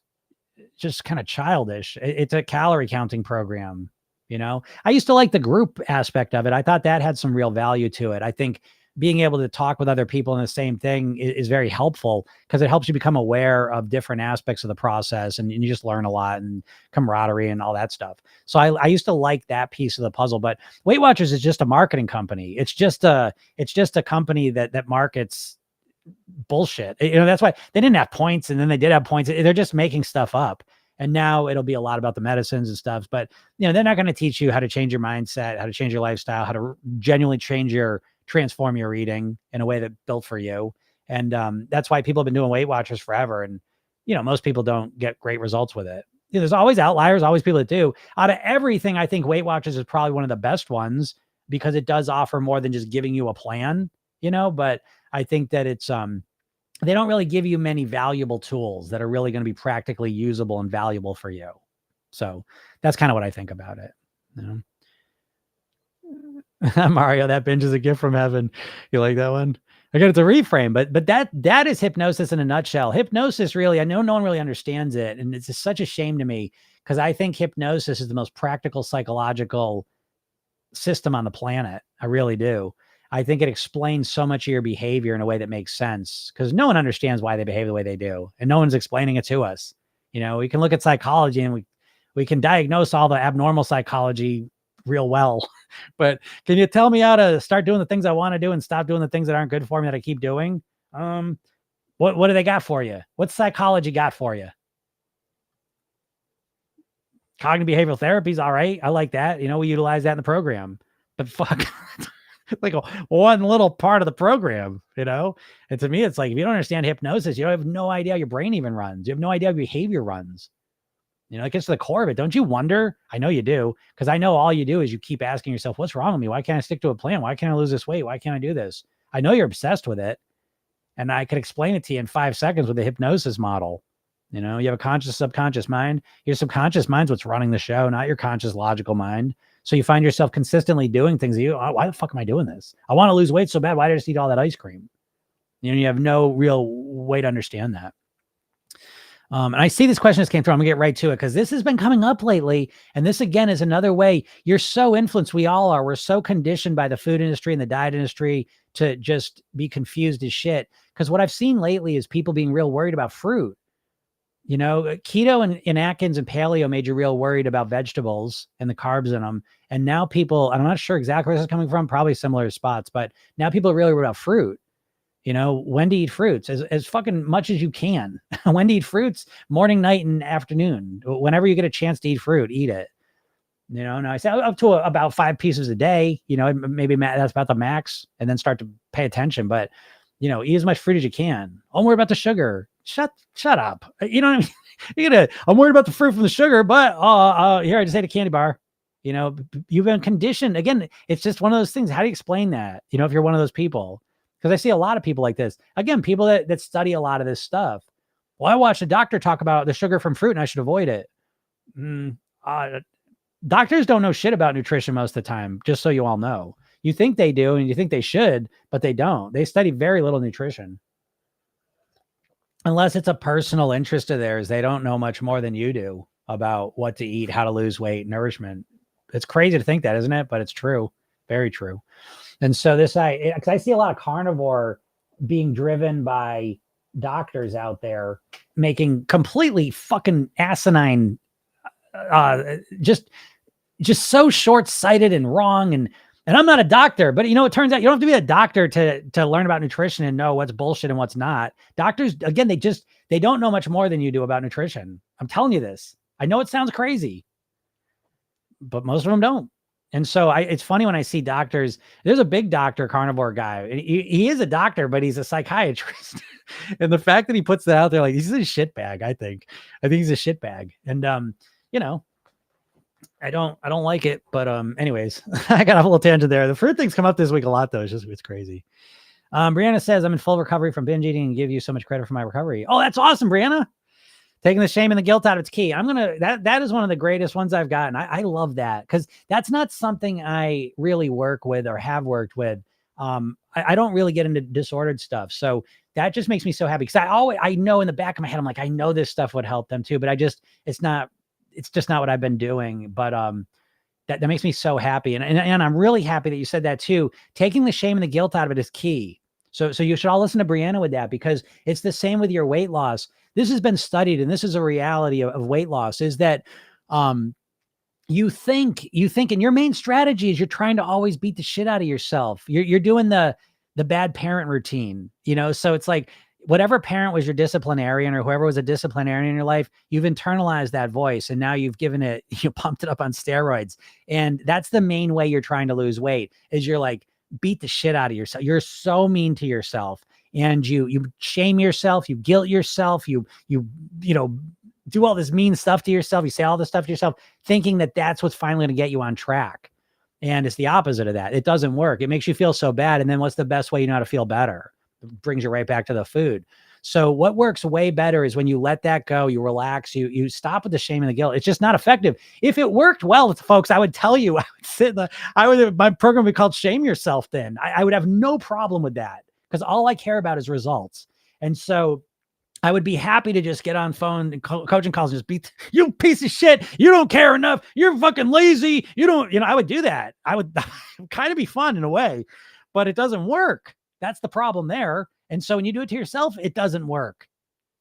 just kind of childish. It's a calorie counting program. I used to like the group aspect of it. I thought that had some real value to it. I think being able to talk with other people in the same thing is very helpful because it helps you become aware of different aspects of the process and you just learn a lot and camaraderie and all that stuff. So I used to like that piece of the puzzle, but Weight Watchers is just a marketing company. It's just a company that markets bullshit. That's why they didn't have points and then they did have points. They're just making stuff up. And now it'll be a lot about the medicines and stuff, but they're not going to teach you how to change your mindset, how to change your lifestyle, how to genuinely transform your eating in a way that's built for you. And that's why people have been doing Weight Watchers forever. And, most people don't get great results with it. There's always outliers, always people that do. Out of everything, I think Weight Watchers is probably one of the best ones because it does offer more than just giving you a plan, but I think that it's, they don't really give you many valuable tools that are really going to be practically usable and valuable for you. So that's kind of what I think about it. Mario, that binge is a gift from heaven. You like that one? Again, it's a reframe, but that is hypnosis in a nutshell. Hypnosis, really, I know no one really understands it. And it's just such a shame to me because I think hypnosis is the most practical psychological system on the planet. I really do. I think it explains so much of your behavior in a way that makes sense because no one understands why they behave the way they do. And no one's explaining it to us. We can look at psychology and we can diagnose all the abnormal psychology real well. But can you tell me how to start doing the things I want to do and stop doing the things that aren't good for me that I keep doing? What do they got for you? What's psychology got for you? Cognitive behavioral therapy is all right. I like that. We utilize that in the program, but fuck, like one little part of the program, And to me, it's like, if you don't understand hypnosis, you have no idea how your brain even runs. You have no idea how behavior runs. It gets to the core of it. Don't you wonder? I know you do, because I know all you do is you keep asking yourself, what's wrong with me? Why can't I stick to a plan? Why can't I lose this weight? Why can't I do this? I know you're obsessed with it. And I could explain it to you in 5 seconds with a hypnosis model. You have a conscious, subconscious mind. Your subconscious mind's what's running the show, not your conscious, logical mind. So you find yourself consistently doing things that why the fuck am I doing this? I want to lose weight so bad. Why did I just eat all that ice cream? You have no real way to understand that. And I see this question just came through. I'm gonna get right to it because this has been coming up lately. And this again is another way you're so influenced. We all are. We're so conditioned by the food industry and the diet industry to just be confused as shit. Because what I've seen lately is people being real worried about fruit. Keto and Atkins and paleo made you real worried about vegetables and the carbs in them. And now people, and I'm not sure exactly where this is coming from, probably similar spots, but now people are really worried about fruit. When to eat fruits as fucking much as you can. When to eat fruits, morning, night, and afternoon. Whenever you get a chance to eat fruit, eat it. And I say up to about 5 pieces a day, maybe that's about the max, and then start to pay attention. But, eat as much fruit as you can. Don't worry about the sugar. Shut up. You know what I mean? I'm worried about the fruit from the sugar, but here, I just ate a candy bar. You've been conditioned. Again, it's just one of those things. How do you explain that? If you're one of those people. Because I see a lot of people like this. Again, people that study a lot of this stuff. Well, I watched a doctor talk about the sugar from fruit and I should avoid it. Doctors don't know shit about nutrition most of the time, just so you all know. You think they do and you think they should, but they don't. They study very little nutrition. Unless it's a personal interest of theirs, they don't know much more than you do about what to eat, how to lose weight, nourishment. It's crazy to think that, isn't it? But it's true. Very true. And so because I see a lot of carnivore being driven by doctors out there making completely fucking asinine, just so short-sighted and wrong. And I'm not a doctor, but it turns out you don't have to be a doctor to learn about nutrition and know what's bullshit and what's not. Doctors, again, they don't know much more than you do about nutrition. I'm telling you this. I know it sounds crazy, but most of them don't. And so it's funny when I see doctors. There's a big doctor, carnivore guy. He is a doctor, but he's a psychiatrist. And the fact that he puts that out there, like, he's a shitbag. I think he's a shitbag. And I don't like it. But anyways, I got a little tangent there. The fruit things come up this week a lot, though. It's crazy. Brianna says, I'm in full recovery from binge eating and give you so much credit for my recovery. Oh, that's awesome, Brianna. Taking the shame and the guilt out of it's key. That is one of the greatest ones I've gotten. I love that because that's not something I really work with or have worked with. I don't really get into disordered stuff. So that just makes me so happy because I know in the back of my head, I'm like, I know this stuff would help them too, but it's just not what I've been doing. But that makes me so happy. And I'm really happy that you said that too. Taking the shame and the guilt out of it is key. So you should all listen to Brianna with that because it's the same with your weight loss. This has been studied, and this is a reality of weight loss, is that you think, and your main strategy is you're trying to always beat the shit out of yourself. You're doing the bad parent routine, so it's like whatever parent was your disciplinarian or whoever was a disciplinarian in your life, you've internalized that voice and now you've given it, you pumped it up on steroids. And that's the main way you're trying to lose weight is you're like, beat the shit out of yourself. You're so mean to yourself. And you shame yourself, you guilt yourself, you do all this mean stuff to yourself. You say all this stuff to yourself, thinking that that's what's finally going to get you on track. And it's the opposite of that. It doesn't work. It makes you feel so bad. And then what's the best way you know how to feel better? It brings you right back to the food. So what works way better is when you let that go, you relax, you stop with the shame and the guilt. It's just not effective. If it worked well, folks, I would tell you, my program would be called Shame Yourself then. I would have no problem with that because all I care about is results. And so I would be happy to just get on phone and coaching calls and just beat you piece of shit. You don't care enough. You're fucking lazy. I would do that. I would kind of be fun in a way, but it doesn't work. That's the problem there. And so when you do it to yourself, it doesn't work.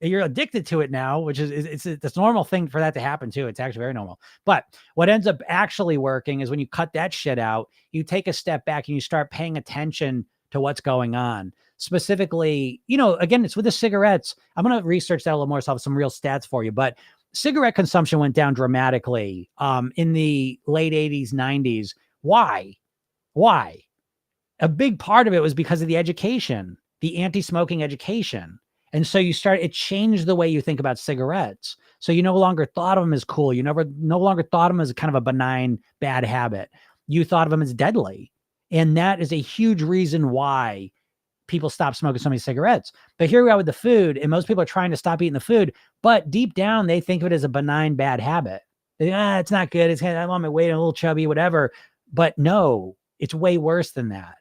You're addicted to it now, which is it's a normal thing for that to happen too. It's actually very normal. But what ends up actually working is when you cut that shit out, you take a step back and you start paying attention to what's going on. Specifically, again, it's with the cigarettes. I'm going to research that a little more, so I have some real stats for you. But cigarette consumption went down dramatically in the late 80s, 90s. Why? A big part of it was because of the education, the anti-smoking education. And so it changed the way you think about cigarettes. So you no longer thought of them as cool. You no longer thought of them as kind of a benign, bad habit. You thought of them as deadly. And that is a huge reason why people stop smoking so many cigarettes. But here we are with the food, and most people are trying to stop eating the food, but deep down, they think of it as a benign, bad habit. It's not good. I want my weight a little chubby, whatever. But no, it's way worse than that.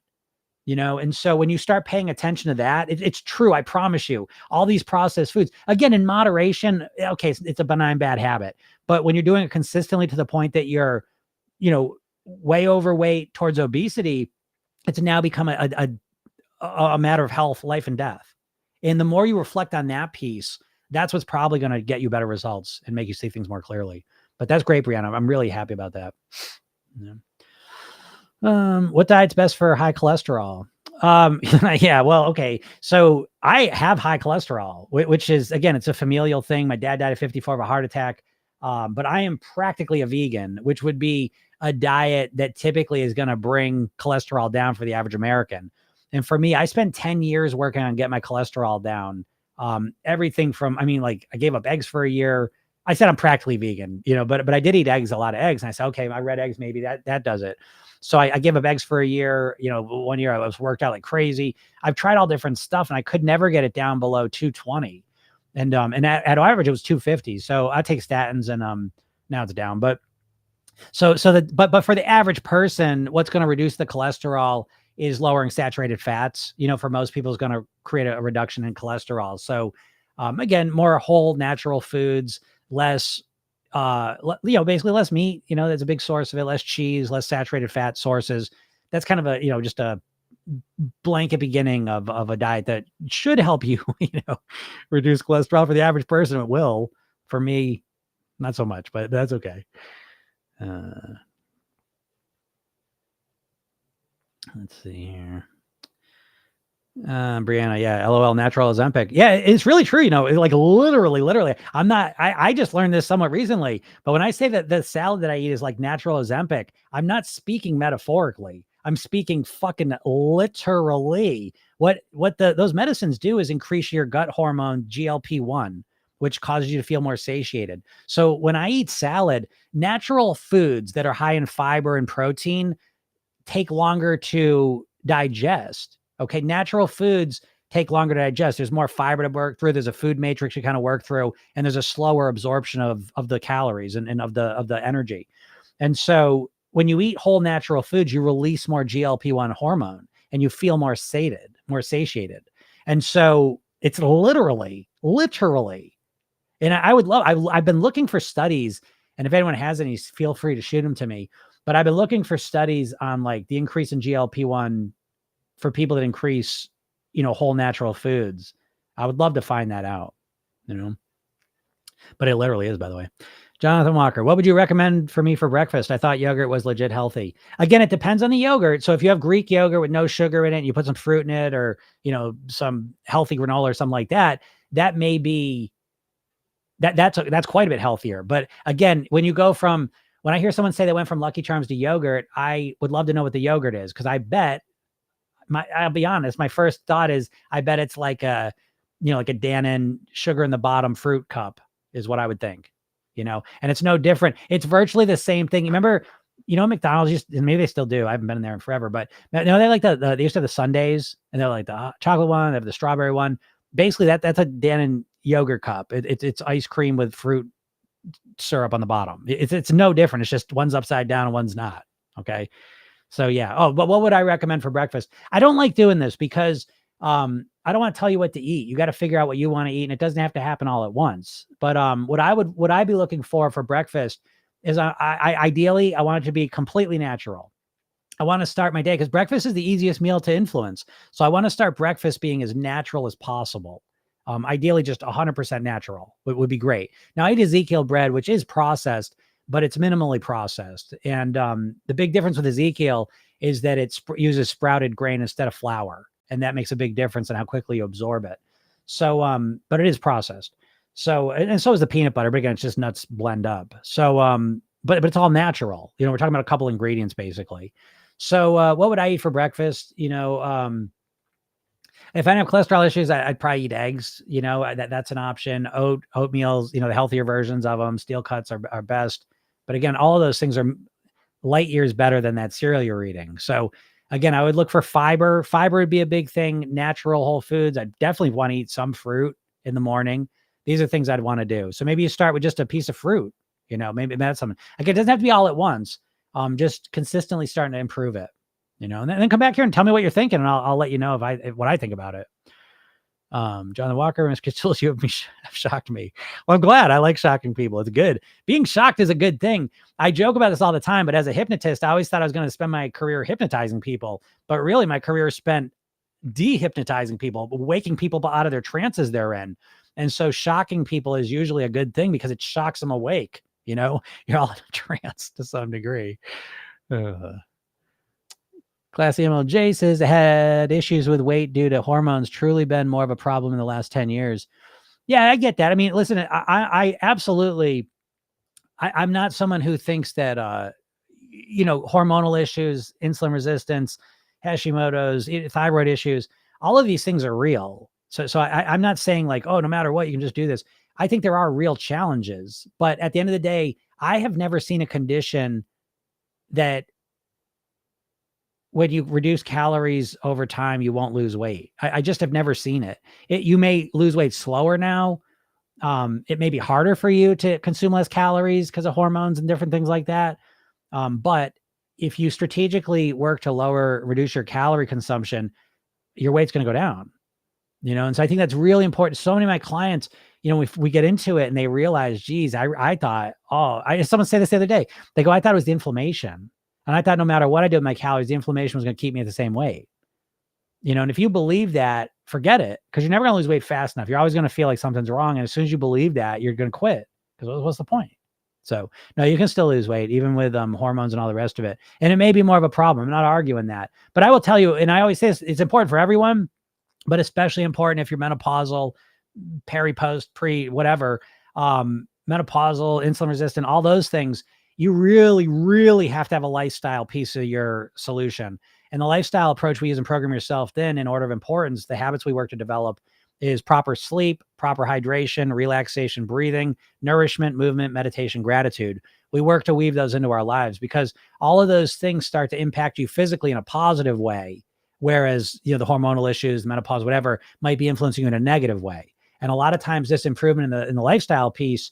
And so when you start paying attention to that, it's true. I promise you, all these processed foods, again, in moderation, okay, it's a benign bad habit. But when you're doing it consistently to the point that you're, way overweight towards obesity, it's now become a matter of health, life and death. And the more you reflect on that piece, that's what's probably going to get you better results and make you see things more clearly. But that's great, Brianna. I'm really happy about that. Yeah. What diet's best for high cholesterol? Yeah, well, okay. So I have high cholesterol, which is, again, it's a familial thing. My dad died at 54 of a heart attack. But I am practically a vegan, which would be a diet that typically is going to bring cholesterol down for the average American. And for me, I spent 10 years working on getting my cholesterol down. Everything from, I gave up eggs for a year. I said I'm practically vegan, but I did eat eggs, a lot of eggs. And I said, okay, my red eggs, maybe that does it. So I gave up eggs for a year. 1 year I was worked out like crazy. I've tried all different stuff and I could never get it down below 220. And at average it was 250. So I take statins and now it's down. But but for the average person, what's going to reduce the cholesterol is lowering saturated fats. For most people, is going to create a reduction in cholesterol. So again, more whole natural foods, less basically less meat. That's a big source of it. Less cheese, less saturated fat sources. That's kind of a just a blanket beginning of a diet that should help you, reduce cholesterol. For the average person, it will. For me, not so much, but that's okay. Let's see here. Brianna, yeah, LOL, natural Ozempic. Yeah, it's really true. Like literally. I just learned this somewhat recently, but when I say that the salad that I eat is like natural Ozempic, I'm not speaking metaphorically. I'm speaking fucking literally. What those medicines do is increase your gut hormone GLP-1, which causes you to feel more satiated. So when I eat salad, natural foods that are high in fiber and protein take longer to digest. Okay. Natural foods take longer to digest. There's more fiber to work through. There's a food matrix you kind of work through, and there's a slower absorption of the calories and of the energy. And so when you eat whole natural foods, you release more GLP-1 hormone and you feel more satiated. And so it's literally. And I've been looking for studies, and if anyone has any, feel free to shoot them to me. But I've been looking for studies on like the increase in GLP-1 for people that increase, whole natural foods. I would love to find that out, but it literally is, by the way. Jonathan Walker, what would you recommend for me for breakfast? I thought yogurt was legit healthy. Again, it depends on the yogurt. So if you have Greek yogurt with no sugar in it, and you put some fruit in it, or, some healthy granola or something like that, that may be, that's quite a bit healthier. But again, when I hear someone say they went from Lucky Charms to yogurt, I would love to know what the yogurt is. Cause I bet I'll be honest, my first thought is, I bet it's like a Dannon sugar in the bottom fruit cup is what I would think, and it's no different. It's virtually the same thing. You remember, McDonald's and maybe they still do. I haven't been in there in forever, but they like they used to have the sundaes, and they're like the chocolate one, they have the strawberry one. Basically that's a Dannon yogurt cup. It's ice cream with fruit syrup on the bottom. It's no different. It's just one's upside down and one's not. Okay. So yeah. Oh, but what would I recommend for breakfast? I don't like doing this because I don't want to tell you what to eat. You got to figure out what you want to eat, and it doesn't have to happen all at once. But what I be looking for breakfast is I ideally I want it to be completely natural. I want to start my day because breakfast is the easiest meal to influence. So I want to start breakfast being as natural as possible. Ideally just 100% natural would be great. Now I eat Ezekiel bread, which is processed, but it's minimally processed. And the big difference with Ezekiel is that it uses sprouted grain instead of flour. And that makes a big difference in how quickly you absorb it. So, but it is processed. So, and so is the peanut butter, but again, it's just nuts blend up. So, but it's all natural. We're talking about a couple ingredients basically. So, what would I eat for breakfast? If I didn't have cholesterol issues, I'd probably eat eggs. That's an option. Oatmeals, the healthier versions of them. Steel cuts are best. But again, all of those things are light years better than that cereal you're eating. So again, I would look for fiber. Fiber would be a big thing. Natural whole foods. I definitely want to eat some fruit in the morning. These are things I'd want to do. So maybe you start with just a piece of fruit. Maybe that's something. Again, it doesn't have to be all at once. Just consistently starting to improve it. and then come back here and tell me what you're thinking, and I'll let you know what I think about it. Jonathan Walker, Mr. Kitchels, you have shocked me. Well, I'm glad. I like shocking people. It's good. Being shocked is a good thing. I joke about this all the time, but as a hypnotist, I always thought I was going to spend my career hypnotizing people, but really my career is spent dehypnotizing people, waking people out of their trances they're in. And so shocking people is usually a good thing because it shocks them awake. You're all in a trance to some degree. Classy MLJ says had issues with weight due to hormones truly been more of a problem in the last 10 years. Yeah, I get that. I mean, listen, I absolutely, I'm not someone who thinks that, hormonal issues, insulin resistance, Hashimoto's, thyroid issues, all of these things are real. So I'm not saying like, oh, no matter what, you can just do this. I think there are real challenges, but at the end of the day, I have never seen a condition that when you reduce calories over time, you won't lose weight. I just have never seen it. You may lose weight slower now. It may be harder for you to consume less calories because of hormones and different things like that. But if you strategically work to reduce your calorie consumption, your weight's going to go down, and so I think that's really important. So many of my clients, if we get into it and they realize, geez, I thought, someone said this the other day, they go, I thought it was the inflammation. And I thought no matter what I did with my calories, the inflammation was going to keep me at the same weight. And if you believe that, forget it, because you're never going to lose weight fast enough. You're always going to feel like something's wrong. And as soon as you believe that, you're going to quit, because what's the point? So no, you can still lose weight, even with hormones and all the rest of it. And it may be more of a problem. I'm not arguing that. But I will tell you, and I always say this, it's important for everyone, but especially important if you're menopausal, peri, post, pre, whatever, menopausal, insulin resistant, all those things. You really, really have to have a lifestyle piece of your solution. And the lifestyle approach we use in Program Yourself Thin, in order of importance, the habits we work to develop is proper sleep, proper hydration, relaxation, breathing, nourishment, movement, meditation, gratitude. We work to weave those into our lives because all of those things start to impact you physically in a positive way. Whereas, the hormonal issues, the menopause, whatever, might be influencing you in a negative way. And a lot of times this improvement in the lifestyle piece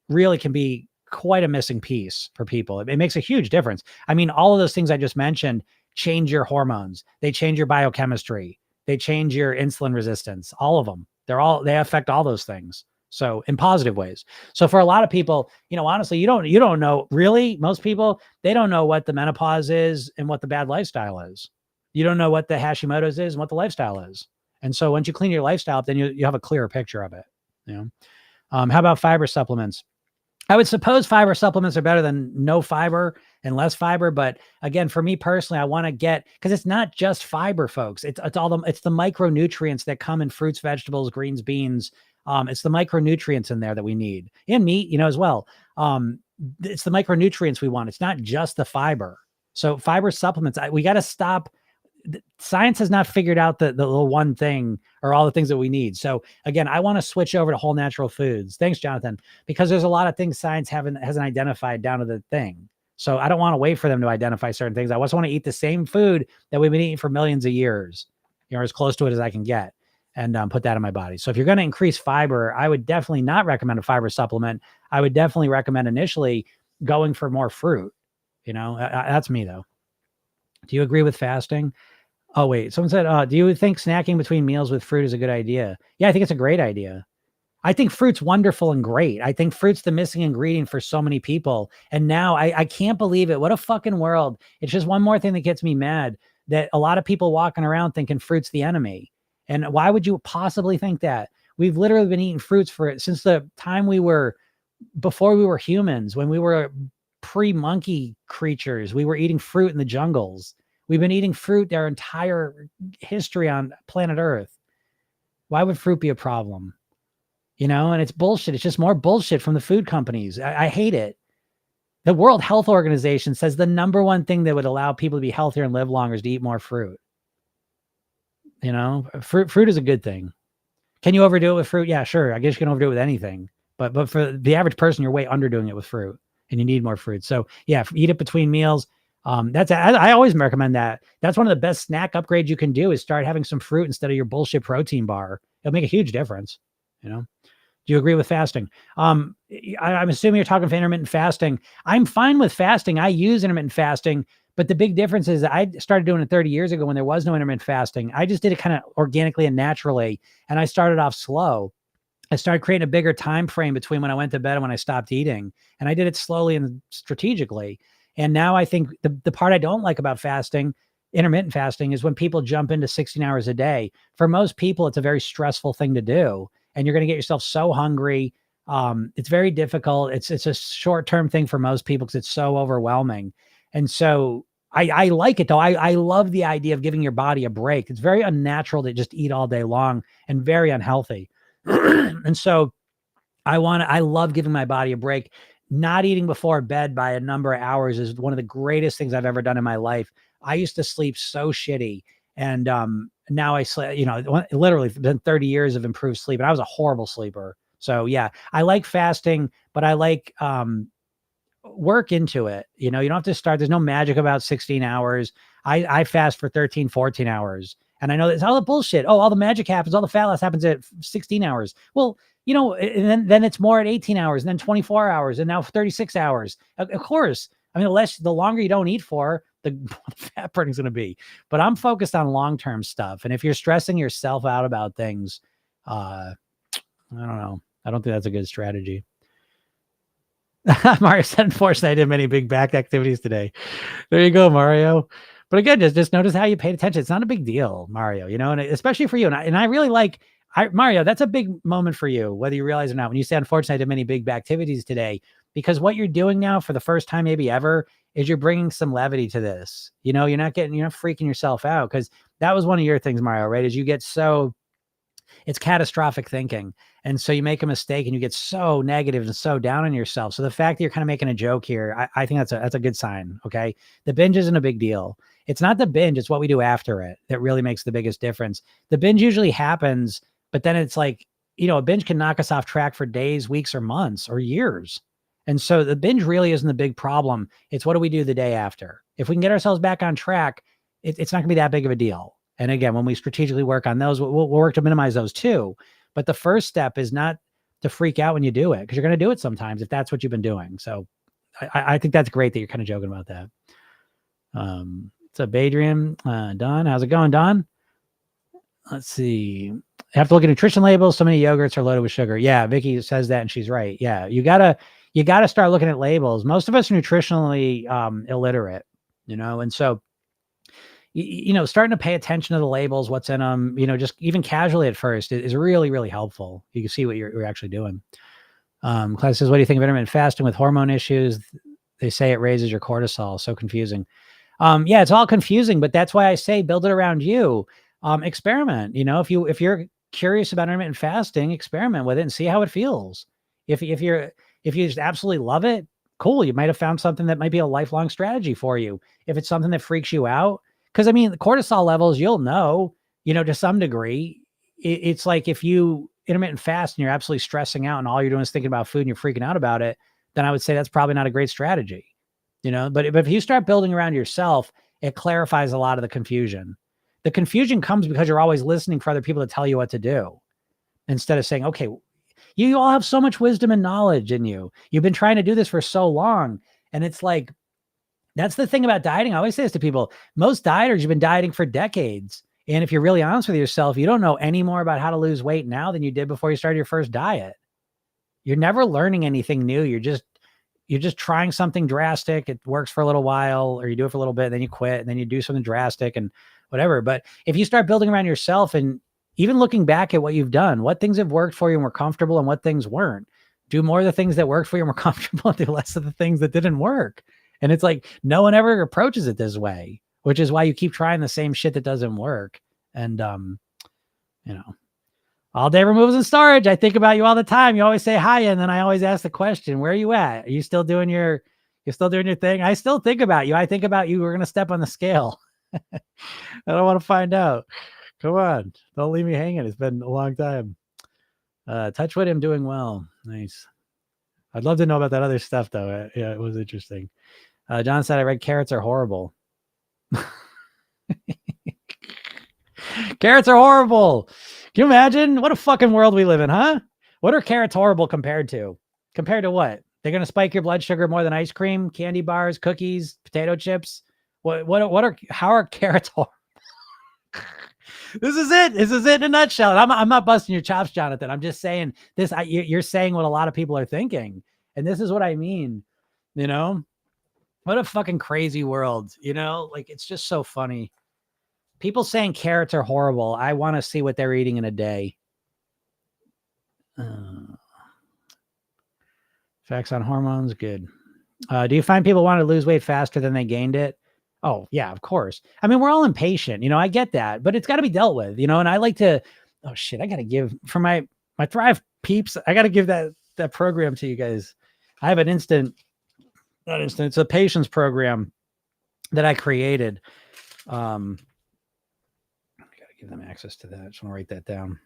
really can be quite a missing piece for people. It makes a huge difference. I mean, all of those things I just mentioned change your hormones. They change your biochemistry. They change your insulin resistance. All of them. They affect all those things. So in positive ways. So for a lot of people, honestly, you don't know really. Most people, they don't know what the menopause is and what the bad lifestyle is. You don't know what the Hashimoto's is and what the lifestyle is. And so once you clean your lifestyle up, then you have a clearer picture of it. How about fiber supplements? I would suppose fiber supplements are better than no fiber and less fiber. But again, for me personally, I want to because it's not just fiber, folks. It's the micronutrients that come in fruits, vegetables, greens, beans. It's the micronutrients in there that we need, in meat, as well. It's the micronutrients we want. It's not just the fiber. So fiber supplements, we got to stop. Science has not figured out the one thing or all the things that we need. So again, I want to switch over to whole natural foods. Thanks, Jonathan, because there's a lot of things science hasn't identified down to the thing. So I don't want to wait for them to identify certain things. I just want to eat the same food that we've been eating for millions of years, as close to it as I can get, and put that in my body. So if you're going to increase fiber, I would definitely not recommend a fiber supplement. I would definitely recommend initially going for more fruit. That's me though. Do you agree with fasting? Oh, wait. Someone said, do you think snacking between meals with fruit is a good idea? Yeah, I think it's a great idea. I think fruit's wonderful and great. I think fruit's the missing ingredient for so many people. And now I can't believe it. What a fucking world. It's just one more thing that gets me mad, that a lot of people walking around thinking fruit's the enemy. And why would you possibly think that? We've literally been eating fruits since the time before we were humans, when we were pre-monkey creatures. We were eating fruit in the jungles. We've been eating fruit our entire history on planet Earth. Why would fruit be a problem? And it's bullshit. It's just more bullshit from the food companies. I hate it. The World Health Organization says the number one thing that would allow people to be healthier and live longer is to eat more fruit. Fruit is a good thing. Can you overdo it with fruit? Yeah, sure. I guess you can overdo it with anything. But for the average person, you're way underdoing it with fruit, and you need more fruit. So yeah, eat it between meals. I always recommend that. That's one of the best snack upgrades you can do, is start having some fruit instead of your bullshit protein bar. It'll make a huge difference. Do you agree with fasting? I'm assuming you're talking for intermittent fasting. I'm fine with fasting. I use intermittent fasting, But the big difference is I started doing it 30 years ago when there was no intermittent fasting. I just did it kind of organically and naturally. And I started off slow. I started creating a bigger time frame between when I went to bed and when I stopped eating. And I did it slowly and strategically. And now I think the part I don't like about fasting, intermittent fasting, is when people jump into 16 hours a day. For most people, it's a very stressful thing to do. And you're going to get yourself so hungry. It's very difficult. It's a short-term thing for most people because it's so overwhelming. And so I like it though. I love the idea of giving your body a break. It's very unnatural to just eat all day long and very unhealthy. And so I love giving my body a break. Not eating before bed by a number of hours is one of the greatest things I've ever done in my life. I used to sleep so shitty. And now I sleep, literally been 30 years of improved sleep. And I was a horrible sleeper. So yeah, I like fasting, but I like work into it. You don't have to start. There's no magic about 16 hours. I fast for 13, 14 hours. And I know it's all the bullshit. Oh, all the magic happens. All the fat loss happens at 16 hours. Well, and then it's more at 18 hours and then 24 hours and now 36 hours. Of course. I mean, the longer you don't eat for, the fat burning is going to be. But I'm focused on long-term stuff. And if you're stressing yourself out about things, I don't know. I don't think that's a good strategy. Mario said, unfortunately, I did many big back activities today. There you go, Mario. But again, just notice how you paid attention. It's not a big deal, Mario, and especially for you. And I really like, Mario, that's a big moment for you, whether you realize or not, when you say, unfortunately, I did many big activities today, because what you're doing now for the first time, maybe ever, is you're bringing some levity to this. You're not freaking yourself out, because that was one of your things, Mario, right? Is you get it's catastrophic thinking. And so you make a mistake and you get so negative and so down on yourself. So the fact that you're kind of making a joke here, I think that's a good sign. Okay. The binge isn't a big deal. It's not the binge. It's what we do after it that really makes the biggest difference. The binge usually happens, but then it's like, a binge can knock us off track for days, weeks, or months or years. And so the binge really isn't the big problem. It's what do we do the day after? If we can get ourselves back on track, it's not gonna be that big of a deal. And again, when we strategically work on those, we'll work to minimize those too. But the first step is not to freak out when you do it, because you're going to do it sometimes if that's what you've been doing. So I think that's great that you're kind of joking about that. What's up, Adrian? Don, how's it going, Don? Let's see. I have to look at nutrition labels. So many yogurts are loaded with sugar. Yeah, Vicky says that, and she's right. Yeah, you gotta start looking at labels. Most of us are nutritionally illiterate, and so starting to pay attention to the labels, what's in them, just even casually at first is really, really helpful. You can see what you're actually doing. Class says, what do you think of intermittent fasting with hormone issues? They say it raises your cortisol. So confusing. Yeah, it's all confusing, but that's why I say build it around you. Experiment. If you're curious about intermittent fasting, experiment with it and see how it feels. If you just absolutely love it, cool. You might have found something that might be a lifelong strategy for you. If it's something that freaks you out, because the cortisol levels, you'll know, to some degree. It's like if you intermittent fast and you're absolutely stressing out and all you're doing is thinking about food and you're freaking out about it, then I would say that's probably not a great strategy, but if you start building around yourself, it clarifies a lot of the confusion. The confusion comes because you're always listening for other people to tell you what to do, instead of saying, okay, you all have so much wisdom and knowledge in you. You've been trying to do this for so long. And it's like, that's the thing about dieting. I always say this to people. Most dieters, you've been dieting for decades. And if you're really honest with yourself, you don't know any more about how to lose weight now than you did before you started your first diet. You're never learning anything new. You're just trying something drastic. It works for a little while, or you do it for a little bit, then you quit, and then you do something drastic and whatever. But if you start building around yourself and even looking back at what you've done, what things have worked for you and were comfortable and what things weren't, do more of the things that worked for you and were comfortable and do less of the things that didn't work. And it's like, no one ever approaches it this way, which is why you keep trying the same shit that doesn't work. And, all day removals and storage. I think about you all the time. You always say hi. And then I always ask the question, where are you at? Are you still doing your thing? I still think about you. I think about you. We're going to step on the scale. I don't want to find out. Come on. Don't leave me hanging. It's been a long time. Touch wood, I'm doing well. Nice. I'd love to know about that other stuff though. Yeah, it was interesting. John said, I read carrots are horrible. Carrots are horrible. Can you imagine? What a fucking world we live in, huh? What are carrots horrible compared to? Compared to what? They're going to spike your blood sugar more than ice cream, candy bars, cookies, potato chips. How are carrots horrible? This is it. This is it in a nutshell. And I'm not busting your chops, Jonathan. I'm just saying this. You're saying what a lot of people are thinking. And this is what I mean. You know, what a fucking crazy world. You know, like it's just so funny. People saying carrots are horrible. I want to see what they're eating in a day. Facts on hormones. Good. Do you find people want to lose weight faster than they gained it? Oh, yeah, of course. I mean, we're all impatient. You know, I get that, but it's got to be dealt with, you know, and I like to, oh shit, I got to give for my Thrive peeps. I got to give that program to you guys. I have it's a patience program that I created. I got to give them access to that. I just want to write that down.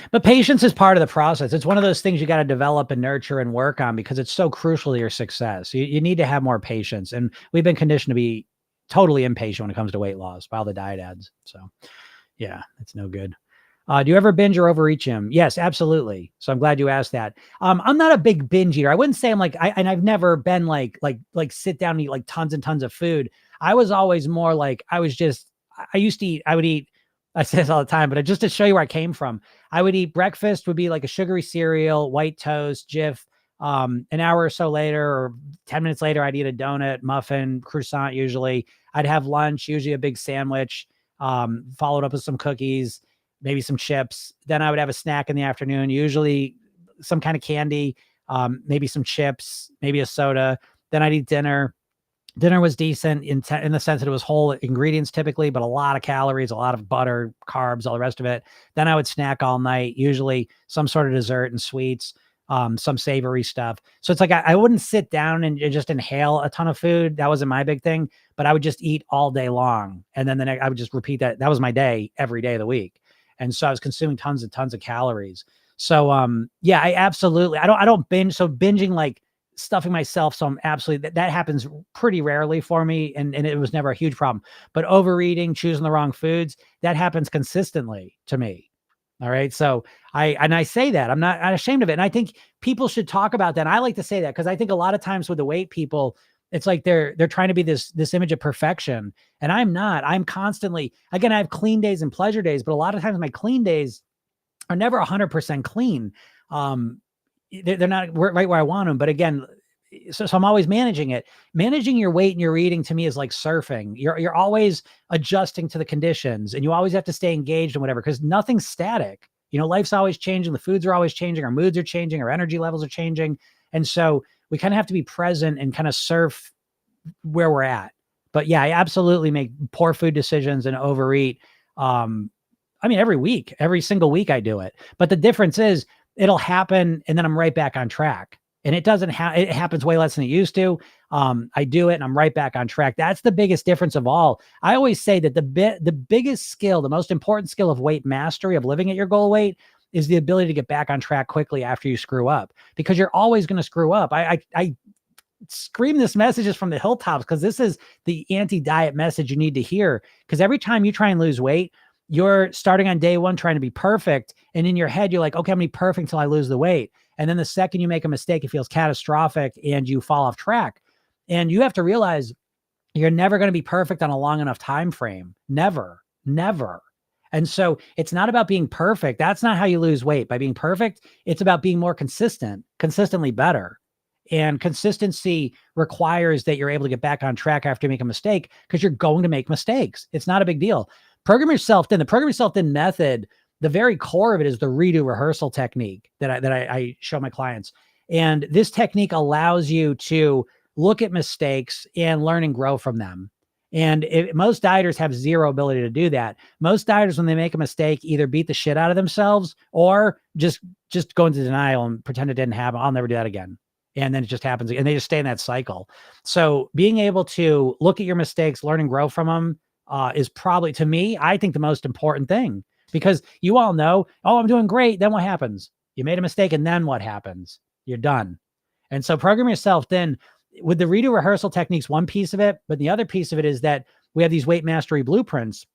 But patience is part of the process. It's one of those things you got to develop and nurture and work on because it's so crucial to your success. You need to have more patience. And we've been conditioned to be totally impatient when it comes to weight loss by all the diet ads. So yeah, it's no good. Do you ever binge or overeat, Jim? Yes, absolutely. So I'm glad you asked that. I'm not a big binge eater. I wouldn't say I'm like, and I've never been like sit down and eat like tons and tons of food. I was always more like, I would eat, I say this all the time, but just to show you where I came from, I would eat breakfast would be like a sugary cereal, white toast, Jif. An hour or so later, or 10 minutes later, I'd eat a donut, muffin, croissant. Usually I'd have lunch, usually a big sandwich, followed up with some cookies, maybe some chips. Then I would have a snack in the afternoon, usually some kind of candy, maybe some chips, maybe a soda. Then I'd eat dinner. Dinner was decent in the sense that it was whole ingredients typically, but a lot of calories, a lot of butter, carbs, all the rest of it. Then I would snack all night, usually some sort of dessert and sweets, some savory stuff. So it's like I wouldn't sit down and just inhale a ton of food. That wasn't my big thing, but I would just eat all day long. And then I would just repeat that. That was my day every day of the week. And so I was consuming tons and tons of calories. So yeah, I don't binge. So binging like stuffing myself. So I'm absolutely, that happens pretty rarely for me. And it was never a huge problem, but overeating, choosing the wrong foods, that happens consistently to me. All right. So I say that I'm not ashamed of it. And I think people should talk about that. I like to say that because I think a lot of times with the weight people, it's like they're trying to be this image of perfection. And I'm not. I'm constantly, again, I have clean days and pleasure days, but a lot of times my clean days are never 100% clean. They're not right where I want them. But again, so I'm always managing it. Managing your weight and your eating to me is like surfing. You're always adjusting to the conditions and you always have to stay engaged in whatever, because nothing's static. You know, life's always changing. The foods are always changing. Our moods are changing. Our energy levels are changing. And so we kind of have to be present and kind of surf where we're at. But yeah, I absolutely make poor food decisions and overeat. I mean, every single week I do it. But the difference is it'll happen and then I'm right back on track. And it doesn't it happens way less than it used to. I do it and I'm right back on track. That's the biggest difference of all. I always say that the biggest skill, the most important skill of weight mastery, of living at your goal weight, is the ability to get back on track quickly after you screw up, because you're always going to screw up. I scream this messages from the hilltops because this is the anti-diet message you need to hear. Because every time you try and lose weight, you're starting on day one trying to be perfect. And in your head, you're like, okay, I'm going to be perfect until I lose the weight. And then the second you make a mistake, it feels catastrophic and you fall off track. And you have to realize you're never going to be perfect on a long enough time frame. Never. And so it's not about being perfect. That's not how you lose weight. By being perfect, it's about being more consistently better. And consistency requires that you're able to get back on track after you make a mistake, because you're going to make mistakes. It's not a big deal. Program yourself thin. The program yourself thin method, the very core of it is the redo rehearsal technique that I show my clients. And this technique allows you to look at mistakes and learn and grow from them. And most dieters have zero ability to do that. Most dieters, when they make a mistake, either beat the shit out of themselves or just go into denial and pretend it didn't happen. I'll never do that again. And then it just happens. And they just stay in that cycle. So being able to look at your mistakes, learn and grow from them is probably, to me, I think the most important thing, because you all know, oh, I'm doing great. Then what happens? You made a mistake. And then what happens? You're done. And so program yourself then with the redo rehearsal techniques, one piece of it, but the other piece of it is that we have these weight mastery blueprints.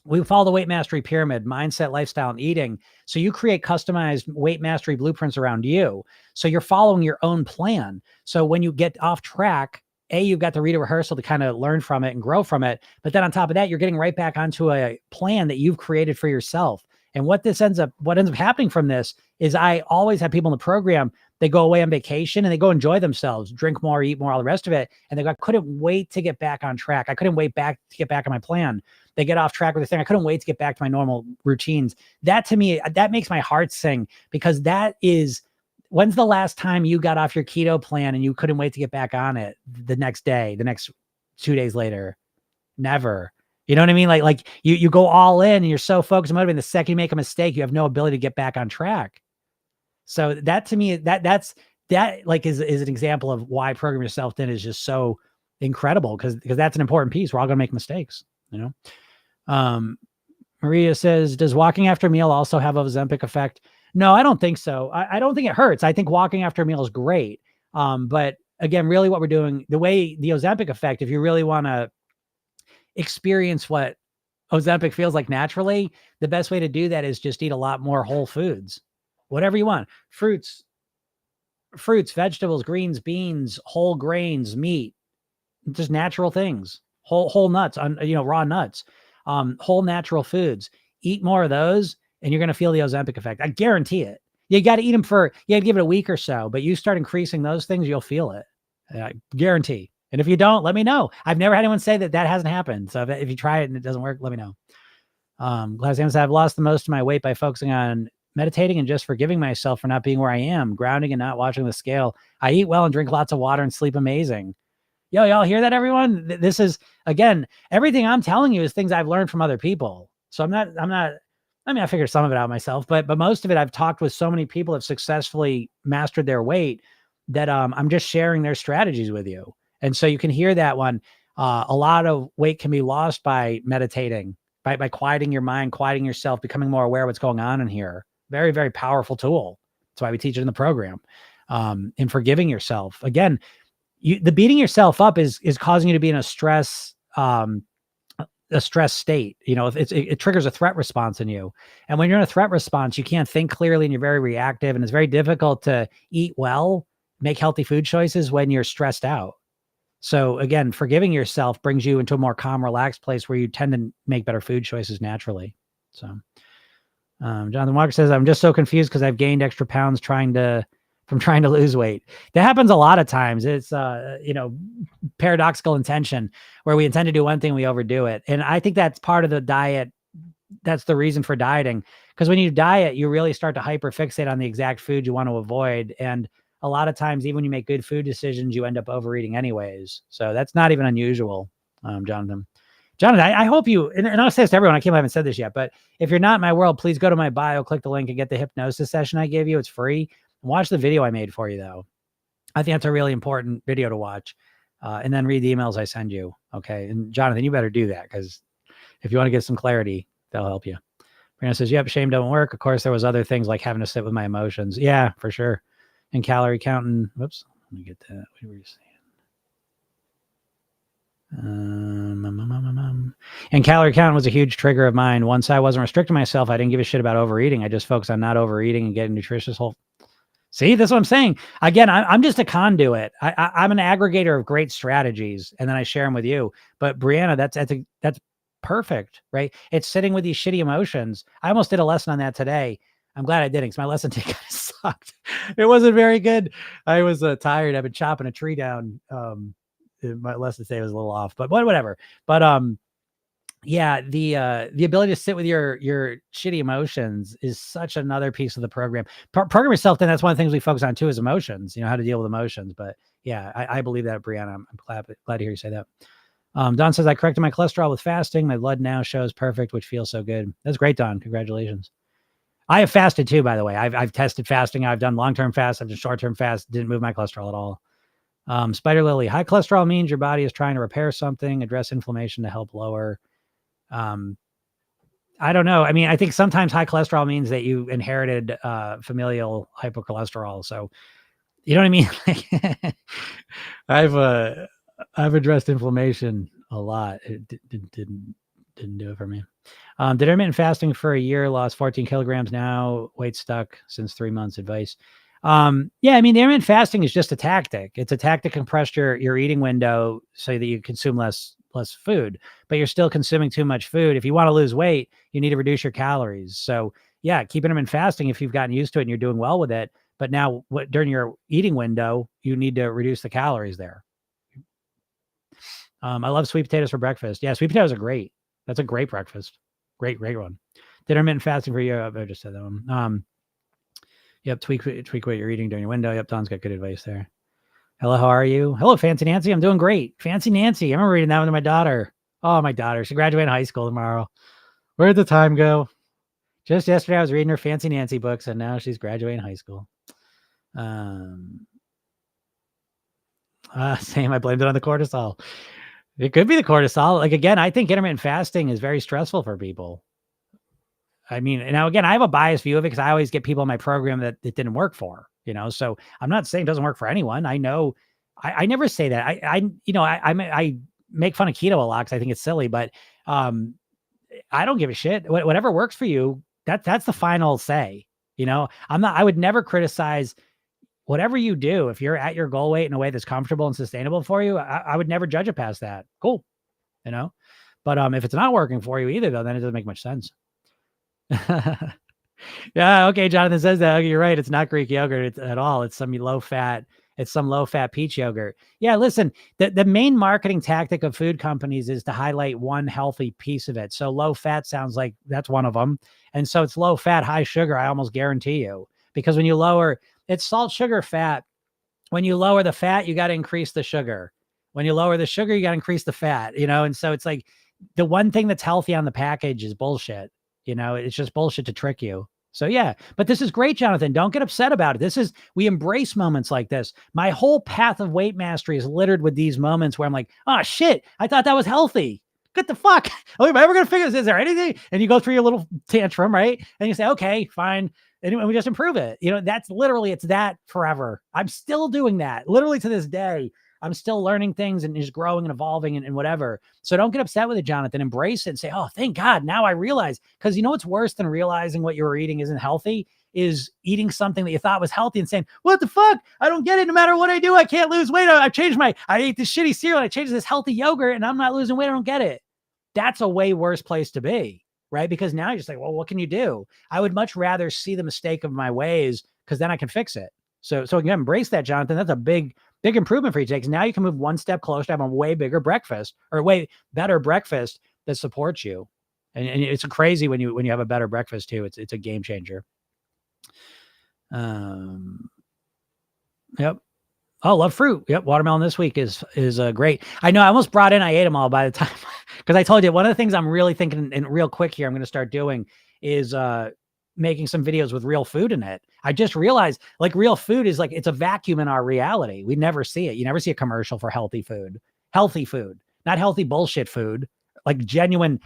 We follow the weight mastery pyramid: mindset, lifestyle, and eating. So you create customized weight mastery blueprints around you. So you're following your own plan. So when you get off track, you've got the read a rehearsal to kind of learn from it and grow from it. But then on top of that, you're getting right back onto a plan that you've created for yourself. And what ends up happening from this is I always have people in the program, they go away on vacation and they go enjoy themselves, drink more, eat more, all the rest of it. And they go, I couldn't wait to get back on track. I couldn't wait to get back on my plan. They get off track with the thing. I couldn't wait to get back to my normal routines. That to me, that makes my heart sing, because that is, when's the last time you got off your keto plan and you couldn't wait to get back on it the next day, the next 2 days later? Never. You know what I mean? Like you go all in and you're so focused and motivated. The second you make a mistake, you have no ability to get back on track. So that to me, that's like is an example of why Program Yourself Thin is just so incredible, because that's an important piece. We're all gonna make mistakes, you know. Maria says, does walking after a meal also have a Ozempic effect? No, I don't think so. I don't think it hurts. I think walking after a meal is great. But again, really what we're doing, the way the Ozempic effect, if you really want to experience what Ozempic feels like naturally, the best way to do that is just eat a lot more whole foods, whatever you want. Fruits, vegetables, greens, beans, whole grains, meat, just natural things, whole nuts, raw nuts, whole natural foods. Eat more of those and you're going to feel the Ozempic effect. I guarantee it. You got to eat them you got to give it a week or so, but you start increasing those things, you'll feel it. I guarantee. And if you don't, let me know. I've never had anyone say that hasn't happened. So if you try it and it doesn't work, let me know. Glass Hands, I've lost the most of my weight by focusing on meditating and just forgiving myself for not being where I am, grounding and not watching the scale. I eat well and drink lots of water and sleep amazing. Yo, y'all hear that, everyone? This is, again, everything I'm telling you is things I've learned from other people. So I figured some of it out myself, but most of it I've talked with so many people have successfully mastered their weight that I'm just sharing their strategies with you. And so you can hear that one. A lot of weight can be lost by meditating, by quieting your mind, quieting yourself, becoming more aware of what's going on in here. Very, very powerful tool. That's why we teach it in the program. And forgiving yourself. Again, the beating yourself up is causing you to be in a stress state. You know, it triggers a threat response in you. And when you're in a threat response, you can't think clearly and you're very reactive. And it's very difficult to eat well, make healthy food choices when you're stressed out. So again, forgiving yourself brings you into a more calm, relaxed place where you tend to make better food choices naturally. So Jonathan Walker says, I'm just so confused because I've gained extra pounds trying to lose weight. That happens a lot of times. It's, paradoxical intention where we intend to do one thing, we overdo it. And I think that's part of the diet. That's the reason for dieting. Because when you diet, you really start to hyperfixate on the exact food you want to avoid. And a lot of times, even when you make good food decisions, you end up overeating anyways. So that's not even unusual, Jonathan. I hope you, and I'll say this to everyone, I haven't said this yet, but if you're not in my world, please go to my bio, click the link and get the hypnosis session I gave you. It's free. Watch the video I made for you, though. I think that's a really important video to watch. And then read the emails I send you. Okay. And Jonathan, you better do that, because if you want to get some clarity, that'll help you. Brianna says, yep, shame don't work. Of course, there was other things like having to sit with my emotions. Yeah, for sure. And calorie counting. Whoops. Let me get that. What were you saying? And calorie counting was a huge trigger of mine. Once I wasn't restricting myself, I didn't give a shit about overeating. I just focused on not overeating and getting nutritious whole. See, that's what I'm saying. Again, I'm just a conduit. I'm an aggregator of great strategies, and then I share them with you. But Brianna, that's perfect, right? It's sitting with these shitty emotions. I almost did a lesson on that today. I'm glad I didn't, because my lesson today kind of sucked. It wasn't very good. I was tired. I've been chopping a tree down. My lesson today was a little off, but whatever. But yeah, the ability to sit with your shitty emotions is such another piece of the program. Program Yourself Thin, that's one of the things we focus on too, is emotions, how to deal with emotions. But yeah, I believe that, Brianna. I'm glad to hear you say that. Don says, I corrected my cholesterol with fasting. My blood now shows perfect, which feels so good. That's great, Don. Congratulations. I have fasted too, by the way. I've tested fasting. I've done long-term fasts. I've done short-term fasts. Didn't move my cholesterol at all. Spider Lily, high cholesterol means your body is trying to repair something, address inflammation to help lower. I don't know. I mean, I think sometimes high cholesterol means that you inherited familial hypercholesterol. So, you know what I mean? I've addressed inflammation a lot. It didn't do it for me. Did intermittent fasting for a year, lost 14 kilograms now, weight stuck since 3 months. Advice. Yeah, I mean, the intermittent fasting is just a tactic. It's a tactic to compress your eating window so that you consume less food, but you're still consuming too much food. If you want to lose weight, you need to reduce your calories. So yeah, keep intermittent fasting if you've gotten used to it and you're doing well with it. But now during your eating window, you need to reduce the calories there. I love sweet potatoes for breakfast. Yeah, sweet potatoes are great. That's a great breakfast. Great one. Did intermittent fasting for you. I just said that one. Yep, tweak what you're eating during your window. Yep, Don's got good advice there. Hello, how are you? Hello, Fancy Nancy. I'm doing great. Fancy Nancy. I remember reading that one to my daughter. Oh, my daughter. She graduated high school tomorrow. Where'd the time go? Just yesterday, I was reading her Fancy Nancy books, and now she's graduating high school. Same. I blamed it on the cortisol. It could be the cortisol. Like, again, I think intermittent fasting is very stressful for people. I mean, now again, I have a biased view of it because I always get people in my program that it didn't work for, so I'm not saying it doesn't work for anyone. I know I never say that. I make fun of keto a lot because I think it's silly, but I don't give a shit. Whatever works for you, that's the final say. I would never criticize whatever you do. If you're at your goal weight in a way that's comfortable and sustainable for you, I would never judge it past that. Cool. But if it's not working for you either, though, then it doesn't make much sense. Yeah. Okay. Jonathan says that. Okay, you're right. It's not Greek yogurt at all. It's some low fat peach yogurt. Yeah. Listen, the main marketing tactic of food companies is to highlight one healthy piece of it. So low fat sounds like that's one of them. And so it's low fat, high sugar. I almost guarantee you, because when you lower it's salt, sugar, fat. When you lower the fat, you got to increase the sugar. When you lower the sugar, you got to increase the fat, and so it's like the one thing that's healthy on the package is bullshit. It's just bullshit to trick you. So yeah, but this is great, Jonathan. Don't get upset about it. We embrace moments like this. My whole path of weight mastery is littered with these moments where I'm like, oh shit, I thought that was healthy. What the fuck? Oh, am I ever going to figure this? Is there anything? And you go through your little tantrum, right? And you say, okay, fine. And we just improve it. That's literally, it's that forever. I'm still doing that. Literally to this day, I'm still learning things and just growing and evolving and whatever. So don't get upset with it, Jonathan. Embrace it and say, oh, thank God. Now I realize, because what's worse than realizing what you were eating isn't healthy is eating something that you thought was healthy and saying, what the fuck? I don't get it. No matter what I do, I can't lose weight. I ate this shitty cereal. I changed this healthy yogurt and I'm not losing weight. I don't get it. That's a way worse place to be, right? Because now you're just like, well, what can you do? I would much rather see the mistake of my ways because then I can fix it. So again, embrace that, Jonathan. That's a big improvement for you today. Because now you can move one step closer to having a way bigger breakfast or a way better breakfast that supports you. And it's crazy when you have a better breakfast too. It's a game changer. Yep. Oh, love fruit. Yep. Watermelon this week is great. I know I almost brought I ate them all by the time, because I told you one of the things I'm really thinking and real quick here, I'm going to start doing is making some videos with real food in it. I just realized like real food is like, it's a vacuum in our reality. We never see it. You never see a commercial for healthy food, not healthy bullshit food, like genuine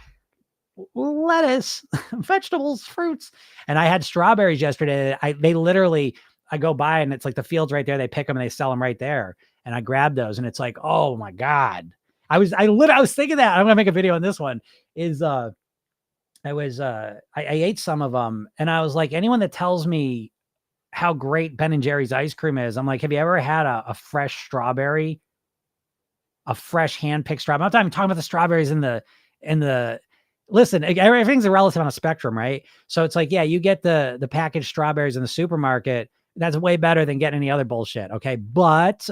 lettuce, vegetables, fruits. And I had strawberries yesterday. I go by and it's like the field's right there. They pick them and they sell them right there. And I grabbed those and it's like, oh my God. I was thinking that I'm going to make a video on this one I ate some of them and I was like, anyone that tells me how great Ben & Jerry's ice cream is, I'm like, have you ever had a fresh strawberry, a fresh hand-picked strawberry? I'm not talking about the strawberries in the, listen, everything's a relative on a spectrum, right? So it's like, yeah, you get the packaged strawberries in the supermarket. That's way better than getting any other bullshit. Okay. But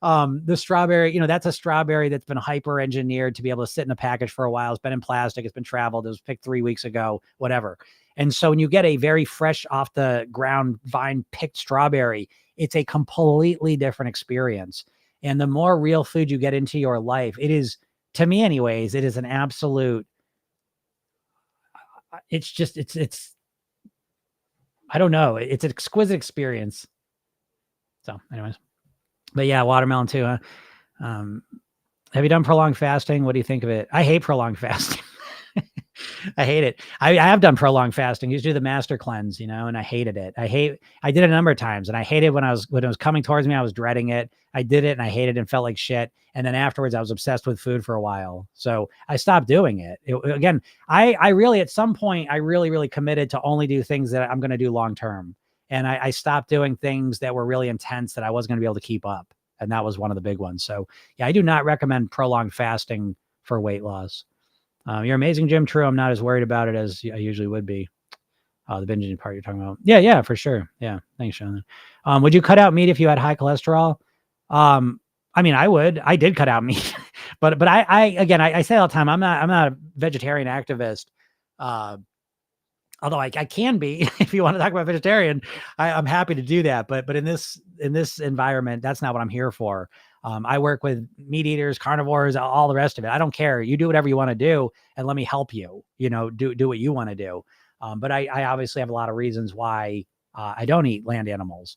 the strawberry, that's a strawberry that's been hyper engineered to be able to sit in a package for a while. It's been in plastic. It's been traveled. It was picked 3 weeks ago, whatever. And so when you get a very fresh off the ground vine picked strawberry, it's a completely different experience. And the more real food you get into your life, it is, to me anyways, it is an absolute, it's I don't know. It's an exquisite experience. So anyways, but yeah, watermelon too. Huh? Have you done prolonged fasting? What do you think of it? I hate prolonged fasting. I hate it. I have done prolonged fasting. I used to do the master cleanse, and I hated it. I did it a number of times and I hated when it was coming towards me, I was dreading it. I did it and I hated it and felt like shit. And then afterwards I was obsessed with food for a while. So I stopped doing it. Again, I really, at some point I really, really committed to only do things that I'm going to do long-term. And I stopped doing things that were really intense that I wasn't going to be able to keep up. And that was one of the big ones. So yeah, I do not recommend prolonged fasting for weight loss. You're amazing, Jim. True. I'm not as worried about it as I usually would be. The binging part you're talking about. Yeah, for sure. Yeah. Thanks, Sean. Would you cut out meat if you had high cholesterol? I mean, I would. I did cut out meat, but I say all the time, I'm not a vegetarian activist. Although I can be, if you want to talk about vegetarian, I'm happy to do that. But in this environment, that's not what I'm here for. I work with meat eaters, carnivores, all the rest of it. I don't care. You do whatever you want to do, and let me help you. Do what you want to do. But I obviously have a lot of reasons why I don't eat land animals.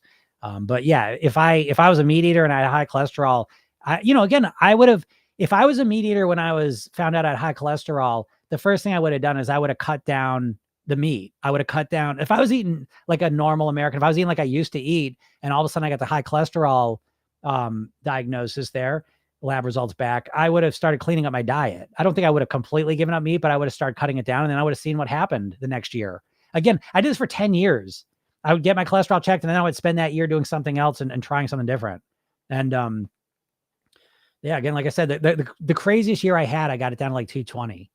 But yeah, if I was a meat eater and I had high cholesterol, I would have, if I was a meat eater when I was found out I had high cholesterol, the first thing I would have done is I would have cut down the meat. I would have cut down, if I was eating like a normal American, if I was eating like I used to eat, and all of a sudden I got the high cholesterol diagnosis there, lab results back, I would have started cleaning up my diet. I don't think I would have completely given up meat, but I would have started cutting it down, and then I would have seen what happened the next year. Again, I did this for 10 years. I would get my cholesterol checked, and then I would spend that year doing something else and trying something different. And yeah, again, like I said, the craziest year I had, I got it down to like 220,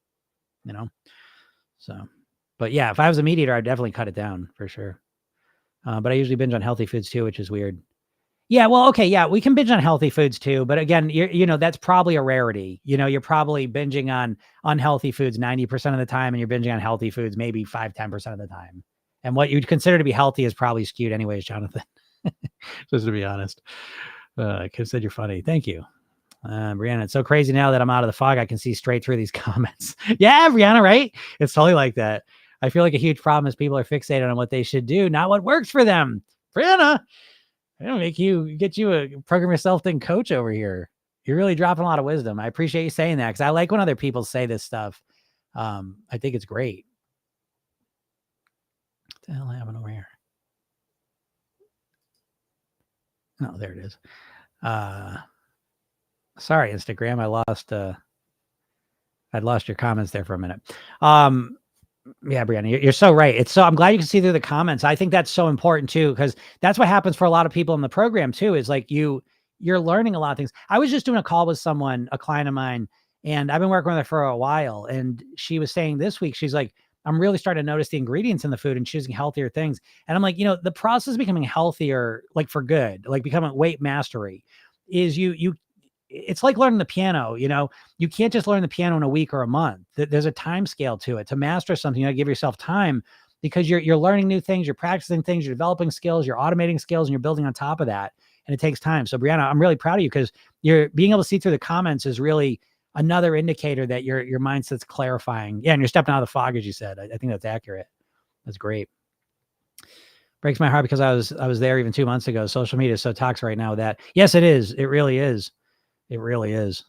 so. But yeah, if I was a meat eater, I'd definitely cut it down for sure. But I usually binge on healthy foods too, which is weird. Yeah, well, okay, yeah, we can binge on healthy foods too. But again, that's probably a rarity. You're probably binging on unhealthy foods 90% of the time, and you're binging on healthy foods maybe 5-10% of the time. And what you'd consider to be healthy is probably skewed anyways, Jonathan. Just to be honest. Kid said you're funny. Thank you. Brianna, it's so crazy now that I'm out of the fog. I can see straight through these comments. Yeah, Brianna, right? It's totally like that. I feel like a huge problem is people are fixated on what they should do, not what works for them. Brianna, I don't get you a program yourself thing coach over here. You're really dropping a lot of wisdom. I appreciate you saying that, because I like when other people say this stuff. I think it's great. What the hell happened over here? No, there it is. Sorry, Instagram. I'd lost your comments there for a minute. Yeah, Brianna, you're so right. I'm glad you can see through the comments. I think that's so important too, because that's what happens for a lot of people in the program too, is like you're learning a lot of things. I was just doing a call with someone, a client of mine, and I've been working with her for a while. And she was saying this week, she's like, I'm really starting to notice the ingredients in the food and choosing healthier things. And I'm like, the process of becoming healthier, like for good, like becoming weight mastery, is it's like learning the piano. You can't just learn the piano in a week or a month. There's a time scale to it. To master something, you got to give yourself time, because you're learning new things, you're practicing things, you're developing skills, you're automating skills, and you're building on top of that. And it takes time. So Brianna, I'm really proud of you, because you're being able to see through the comments is really another indicator that your mindset's clarifying. Yeah. And you're stepping out of the fog, as you said. I think that's accurate. That's great. Breaks my heart, because I was there even 2 months ago. Social media is so toxic right now that, yes, it is. It really is. It really is.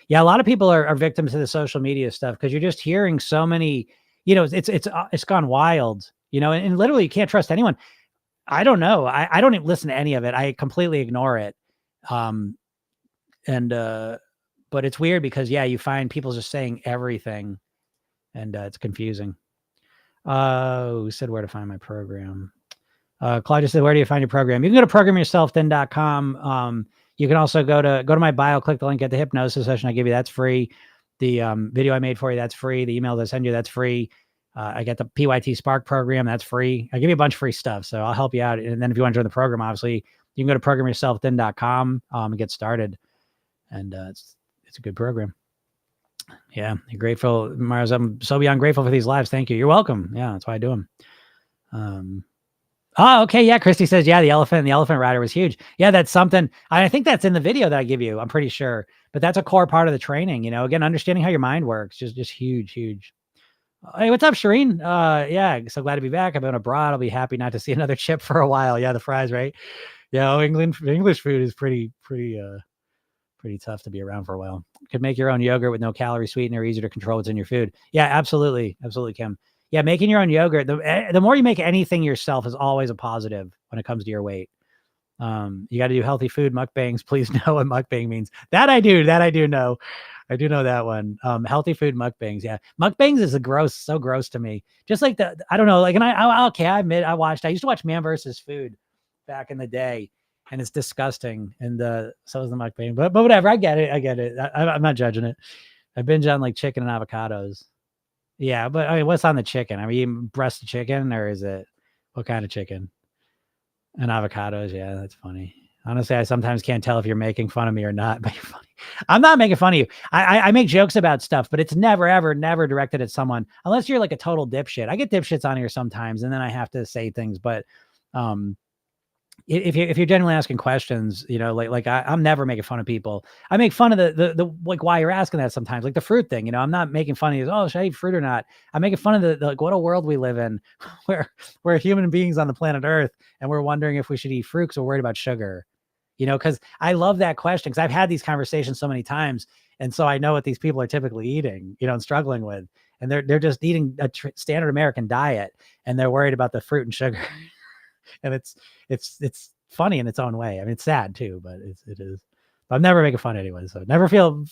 Yeah, a lot of people are victims to the social media stuff, because you're just hearing so many, it's gone wild, and literally you can't trust anyone. I don't know. I don't even listen to any of it. I completely ignore it. But it's weird, because yeah, you find people just saying everything, and it's confusing. Who said where to find my program? Claudia said, where do you find your program? You can go to programyourselfthin.com. You can also go to my bio, click the link at the hypnosis session I give you. That's free. The video I made for you, that's free. The emails I send you, that's free. I got the PYT Spark program, that's free. I give you a bunch of free stuff, so I'll help you out. And then if you want to join the program, obviously, you can go to programyourselfthin.com and get started. And it's a good program. Yeah, you're grateful, Mars. I'm so beyond grateful for these lives. Thank you. You're welcome. Yeah, that's why I do them. Oh, okay. Yeah. Christy says, yeah, the elephant rider was huge. Yeah. That's something. I think that's in the video that I give you. I'm pretty sure, but that's a core part of the training, again, understanding how your mind works, just huge. Hey, what's up, Shireen? Yeah. So glad to be back. I've been abroad. I'll be happy not to see another chip for a while. Yeah. The fries, right? Yeah. Oh, English food is pretty tough to be around for a while. Could make your own yogurt with no calorie sweetener, easier to control what's in your food. Yeah, absolutely. Absolutely, Kim. Yeah, making your own yogurt. The more you make anything yourself is always a positive when it comes to your weight. You got to do healthy food mukbangs. Please know what mukbang means. That I do know. I do know that one. Healthy food mukbangs. Yeah. Mukbangs is so gross to me. Just like I don't know. Like, and okay, I admit I used to watch Man versus Food back in the day, and it's disgusting. And so is the mukbang, but whatever. I get it. I'm not judging it. I binge on like chicken and avocados. Yeah. But I mean, what's on the chicken? Are you eating breast of chicken, or is it what kind of chicken? And avocados. Yeah. That's funny. Honestly, I sometimes can't tell if you're making fun of me or not, but you're funny. I'm not making fun of you. I make jokes about stuff, but it's never, ever, never directed at someone unless you're like a total dipshit. I get dipshits on here sometimes, and then I have to say things. But if you're genuinely asking questions, I'm never making fun of people. I make fun of the like why you're asking that sometimes, like the fruit thing. I'm not making fun of you. Oh, should I eat fruit or not? I'm making fun of the like what a world we live in, where we're human beings on the planet Earth, and we're wondering if we should eat fruit because we're worried about sugar. Because I love that question because I've had these conversations so many times. And so I know what these people are typically eating, and struggling with, and they're just eating a standard American diet, and they're worried about the fruit and sugar. And it's funny in its own way. I mean, it's sad too, but it is. But I'm never making fun of anyone. So never feel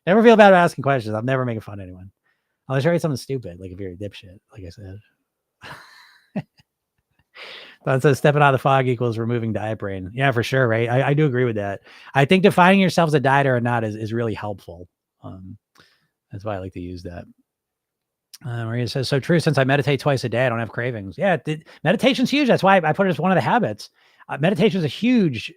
bad about asking questions. I'm never making fun of anyone. Unless you're something stupid, like if you're a dipshit, like I said. So stepping out of the fog equals removing diet brain. Yeah, for sure. Right. I do agree with that. I think defining yourself as a dieter or not is really helpful. That's why I like to use that. Maria says, so true. Since I meditate twice a day, I don't have cravings. Yeah. Meditation's huge. That's why I put it as one of the habits. Meditation is a huge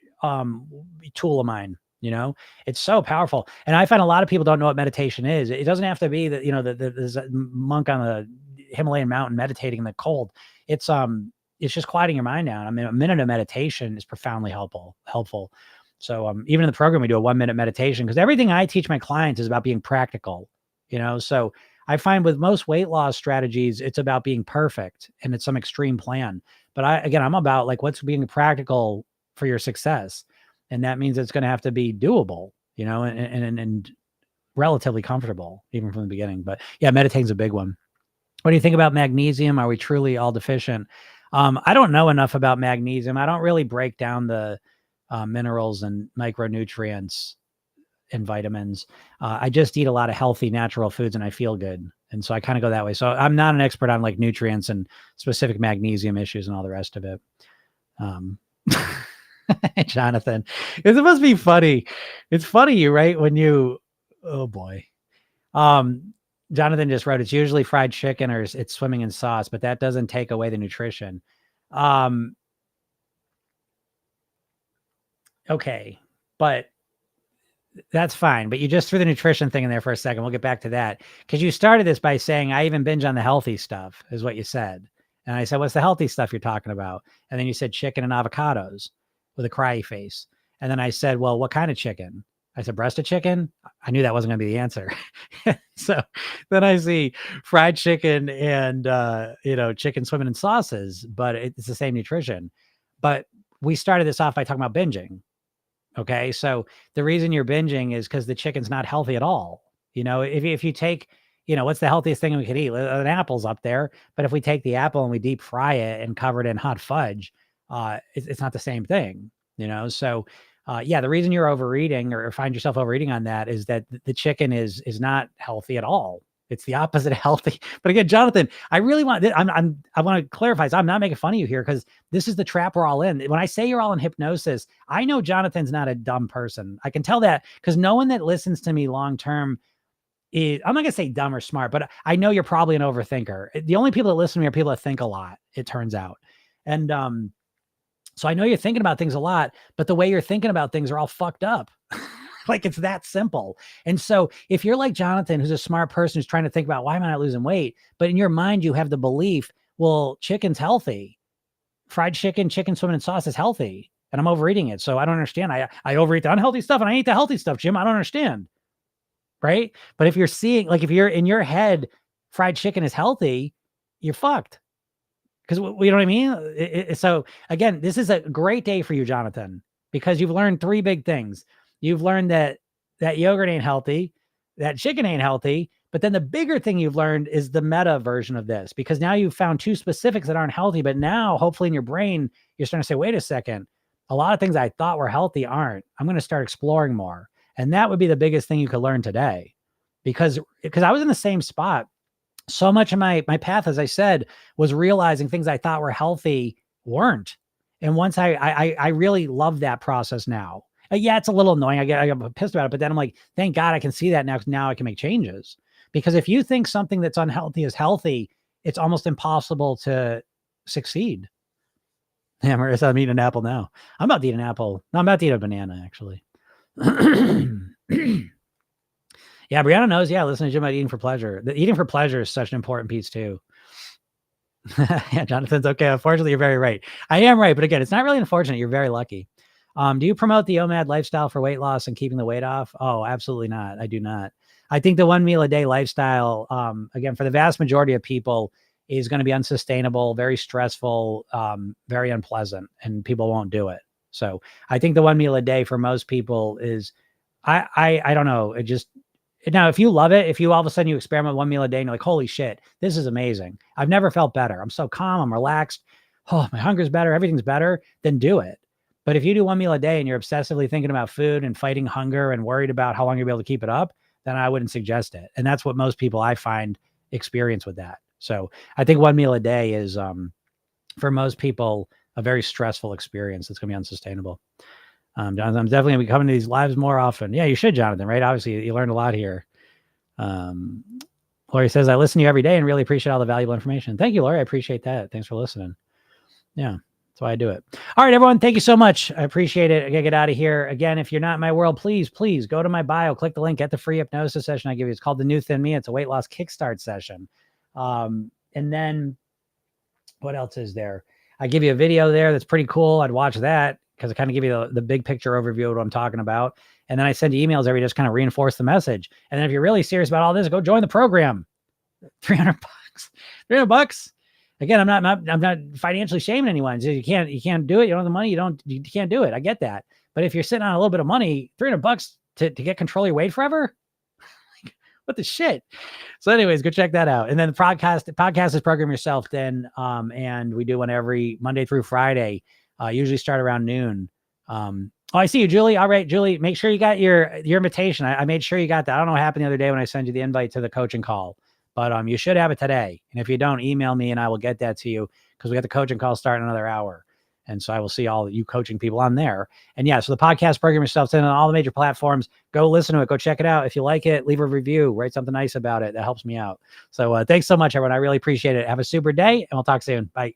tool of mine. It's so powerful. And I find a lot of people don't know what meditation is. It doesn't have to be that, there's a monk on the Himalayan mountain meditating in the cold. It's just quieting your mind down. I mean, a minute of meditation is profoundly helpful. So even in the program, we do a 1-minute meditation because everything I teach my clients is about being practical, so I find with most weight loss strategies, it's about being perfect and it's some extreme plan. But I'm about like what's being practical for your success. And that means it's going to have to be doable, and relatively comfortable even from the beginning. But yeah, meditating's a big one. What do you think about magnesium? Are we truly all deficient? I don't know enough about magnesium. I don't really break down the minerals and micronutrients and vitamins. I just eat a lot of healthy, natural foods and I feel good. And so I kind of go that way. So I'm not an expert on like nutrients and specific magnesium issues and all the rest of it. Jonathan, it must be funny. It's funny, right? Oh boy. Jonathan just wrote, it's usually fried chicken or it's swimming in sauce, but that doesn't take away the nutrition. Okay, but that's fine. But you just threw the nutrition thing in there for a second. We'll get back to that because you started this by saying I even binge on the healthy stuff is what you said. And I said, what's the healthy stuff you're talking about? And then you said chicken and avocados with a cryy face. And then I said, well, what kind of chicken? I said, breast of chicken. I knew that wasn't going to be the answer. So then I see fried chicken and, chicken swimming in sauces, but it's the same nutrition. But we started this off by talking about binging. Okay. So the reason you're binging is because the chicken's not healthy at all. If you take, what's the healthiest thing we could eat? An apple's up there. But if we take the apple and we deep fry it and cover it in hot fudge, it's not the same thing, So the reason you're overeating or find yourself overeating on that is that the chicken is not healthy at all. It's the opposite of healthy. But again, Jonathan, I really want, I want to clarify. So I'm not making fun of you here because this is the trap we're all in. When I say you're all in hypnosis, I know Jonathan's not a dumb person. I can tell that because no one that listens to me long-term is, I'm not going to say dumb or smart, but I know you're probably an overthinker. The only people that listen to me are people that think a lot, it turns out. And, so I know you're thinking about things a lot, but the way you're thinking about things are all fucked up. Like it's that simple. And so if you're like Jonathan, who's a smart person who's trying to think about why am I not losing weight? But in your mind, you have the belief, well, chicken's healthy. Fried chicken swimming in sauce is healthy. And I'm overeating it. So I don't understand. I overeat the unhealthy stuff and I eat the healthy stuff, Jim. I don't understand. Right. But if you're seeing, like if you're in your head, fried chicken is healthy, you're fucked. Because you know what I mean? So again, this is a great day for you, Jonathan, because you've learned 3 big things. You've learned that yogurt ain't healthy, that chicken ain't healthy, but then the bigger thing you've learned is the meta version of this, because now you've found 2 specifics that aren't healthy, but now hopefully in your brain, you're starting to say, wait a second, a lot of things I thought were healthy aren't. I'm going to start exploring more. And that would be the biggest thing you could learn today, because I was in the same spot. So much of my path, as I said, was realizing things I thought were healthy weren't. And once I really love that process now. Yeah, it's a little annoying. I get pissed about it, but then I'm like, thank God I can see that now. Now I can make changes. Because if you think something that's unhealthy is healthy, it's almost impossible to succeed. Yeah, I'm eating an apple now. I'm about to eat an apple. No, I'm about to eat a banana, actually. Yeah, Brianna knows. Yeah, listen to Jim about eating for pleasure. The eating for pleasure is such an important piece too. Yeah, Jonathan's okay. Unfortunately, you're very right. I am right, but again, it's not really unfortunate. You're very lucky. Do you promote the OMAD lifestyle for weight loss and keeping the weight off? Oh, absolutely not. I do not. I think the 1 meal a day lifestyle, again, for the vast majority of people, is going to be unsustainable, very stressful, very unpleasant, and people won't do it. So I think the 1 meal a day for most people is, I don't know. It just, now, if you love it, if you all of a sudden you experiment with 1 meal a day and you're like, holy shit, this is amazing. I've never felt better. I'm so calm. I'm relaxed. Oh, my hunger's better. Everything's better. Then do it. But if you do 1 meal a day and you're obsessively thinking about food and fighting hunger and worried about how long you'll be able to keep it up, then I wouldn't suggest it. And that's what most people I find experience with that. So I think 1 meal a day is, for most people, a very stressful experience. It's going to be unsustainable. Jonathan, I'm definitely going to be coming to these lives more often. Yeah, you should, Jonathan, right? Obviously, you learned a lot here. Lori says, I listen to you every day and really appreciate all the valuable information. Thank you, Lori. I appreciate that. Thanks for listening. Yeah, that's why I do it. All right, everyone. Thank you so much. I appreciate it. I got to get out of here. Again, if you're not in my world, please go to my bio, click the link, get the free hypnosis session I give you. It's called The New Thin Me. It's a weight loss kickstart session. And then what else is there? I give you a video there that's pretty cool. I'd watch that, because I kind of give you the big picture overview of what I'm talking about. And then I send you emails every day, just kind of reinforce the message. And then if you're really serious about all this, go join the program. $300. $300. Again, I'm not financially shaming anyone. So you can't do it. You don't have the money. You can't do it. I get that. But if you're sitting on a little bit of money, $300 to get control of your weight forever, what the shit? So anyways, go check that out. And then the podcast is Program Yourself Then. And we do one every Monday through Friday. Usually start around noon. Oh, I see you, Julie. All right, Julie, make sure you got your invitation. I made sure you got that. I don't know what happened the other day when I sent you the invite to the coaching call, but you should have it today. And if you don't, email me and I will get that to you, because we got the coaching call starting in another hour. And so I will see all you coaching people on there. And yeah, so the podcast Program Yourself on all the major platforms. Go listen to it. Go check it out. If you like it, leave a review, write something nice about it. That helps me out. So thanks so much, everyone. I really appreciate it. Have a super day, and we'll talk soon. Bye.